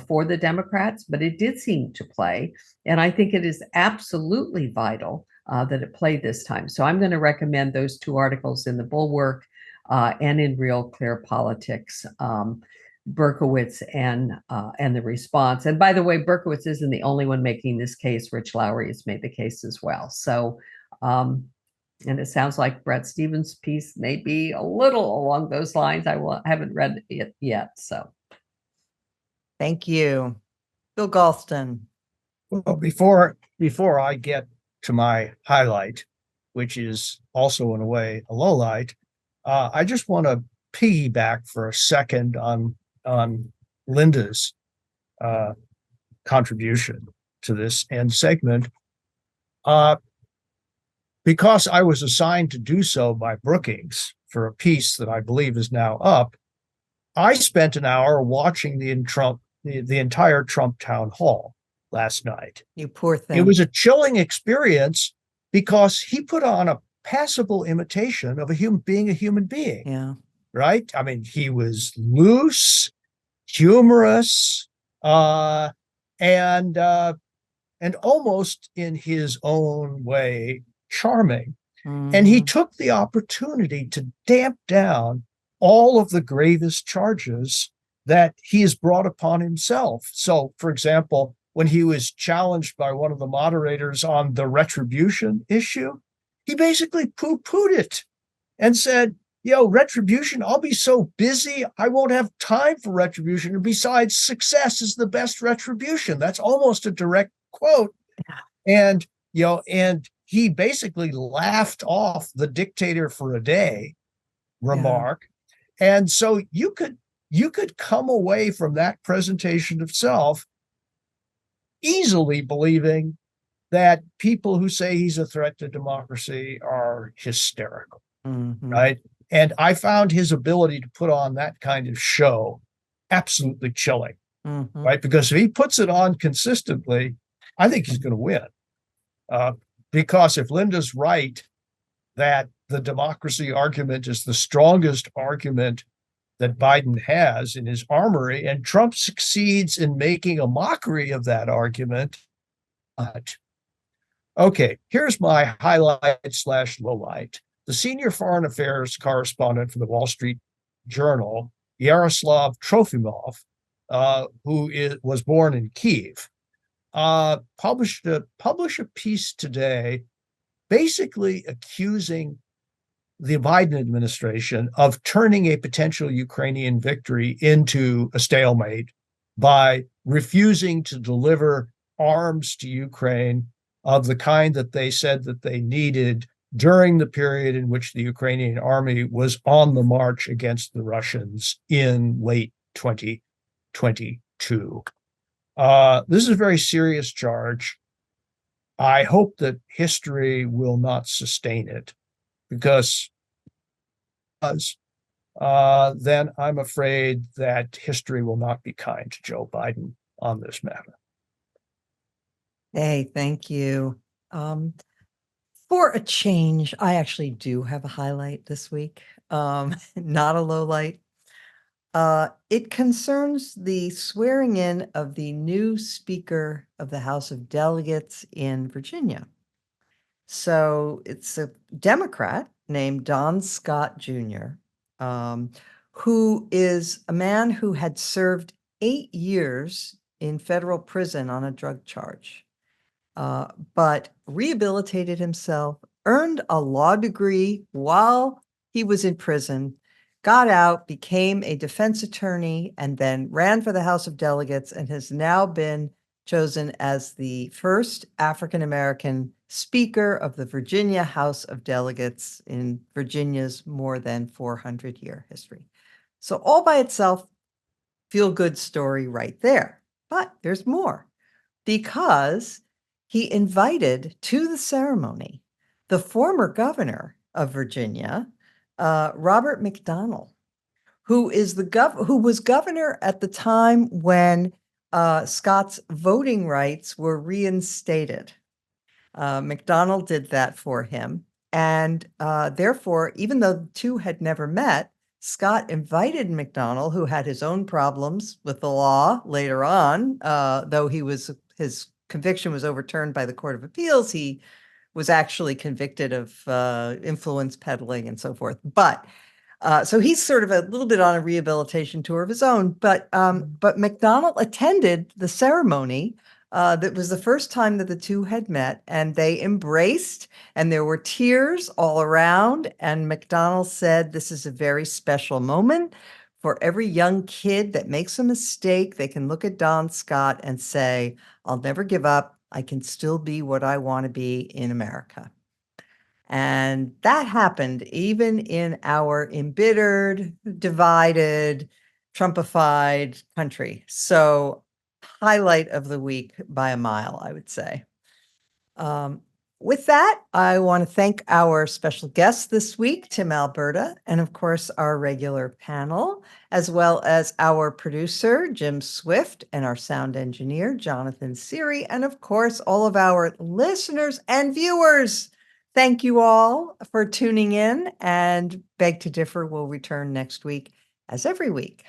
for the Democrats, but it did seem to play. And I think it is absolutely vital that it play this time. So I'm going to recommend those two articles in the Bulwark and in Real Clear Politics, Berkowitz and the response. And by the way, Berkowitz isn't the only one making this case. Rich Lowry has made the case as well. So, and it sounds like Bret Stevens' piece may be a little along those lines. I haven't read it yet. So, thank you, Bill Galston. Well, before I get to my highlight, which is also in a way a low light, I just want to piggyback for a second on Linda's contribution to this end segment. Because I was assigned to do so by Brookings for a piece that I believe is now up, I spent an hour watching the entire Trump town hall last night. You poor thing. It was a chilling experience because he put on a passable imitation of being a human being. Yeah. Right? I mean, he was loose, humorous, and and almost in his own way, charming. And he took the opportunity to damp down all of the gravest charges that he has brought upon himself. So, for example, when he was challenged by one of the moderators on the retribution issue, he basically poo-pooed it and said, retribution, I'll be so busy, I won't have time for retribution. And besides, success is the best retribution. That's almost a direct quote. And, and he basically laughed off the dictator for a day remark. Yeah. And so you could come away from that presentation of self easily believing that people who say he's a threat to democracy are hysterical, right? And I found his ability to put on that kind of show absolutely chilling, right? Because if he puts it on consistently, I think he's going to win. Because if Linda's right that the democracy argument is the strongest argument that Biden has in his armory, and Trump succeeds in making a mockery of that argument. Okay, here's my highlight/lowlight. The senior foreign affairs correspondent for the Wall Street Journal, Yaroslav Trofimov, who was born in Kyiv, published a piece today basically accusing the Biden administration of turning a potential Ukrainian victory into a stalemate by refusing to deliver arms to Ukraine of the kind that they said that they needed during the period in which the Ukrainian army was on the march against the Russians in late 2022. This is a very serious charge. I hope that history will not sustain it, because then I'm afraid that history will not be kind to Joe Biden on this matter. Hey, thank you. For a change, I actually do have a highlight this week, not a low light. It concerns the swearing in of the new Speaker of the House of Delegates in Virginia. So it's a Democrat named Don Scott Jr., who is a man who had served 8 years in federal prison on a drug charge, but rehabilitated himself, earned a law degree while he was in prison, got out, became a defense attorney, and then ran for the House of Delegates, and has now been chosen as the first African-American Speaker of the Virginia House of Delegates in Virginia's more than 400-year history. So all by itself, feel-good story right there. But there's more, because he invited to the ceremony the former governor of Virginia, Robert McDonnell, who was governor at the time when Scott's voting rights were reinstated. McDonnell did that for him. And therefore, even though the two had never met, Scott invited McDonnell, who had his own problems with the law later on, though his conviction was overturned by the Court of Appeals. He was actually convicted of influence peddling and so forth. But so he's sort of a little bit on a rehabilitation tour of his own. But McDonnell attended the ceremony. That was the first time that the two had met, and they embraced, and there were tears all around. And McDonnell said, "This is a very special moment for every young kid that makes a mistake. They can look at Don Scott and say, I'll never give up. I can still be what I want to be in America." And that happened even in our embittered, divided, Trumpified country. So highlight of the week by a mile, I would say. With that, I want to thank our special guest this week, Tim Alberta, and of course, our regular panel, as well as our producer, Jim Swift, and our sound engineer, Jonathan Seary, and of course, all of our listeners and viewers. Thank you all for tuning in, and Beg to Differ will return next week, as every week.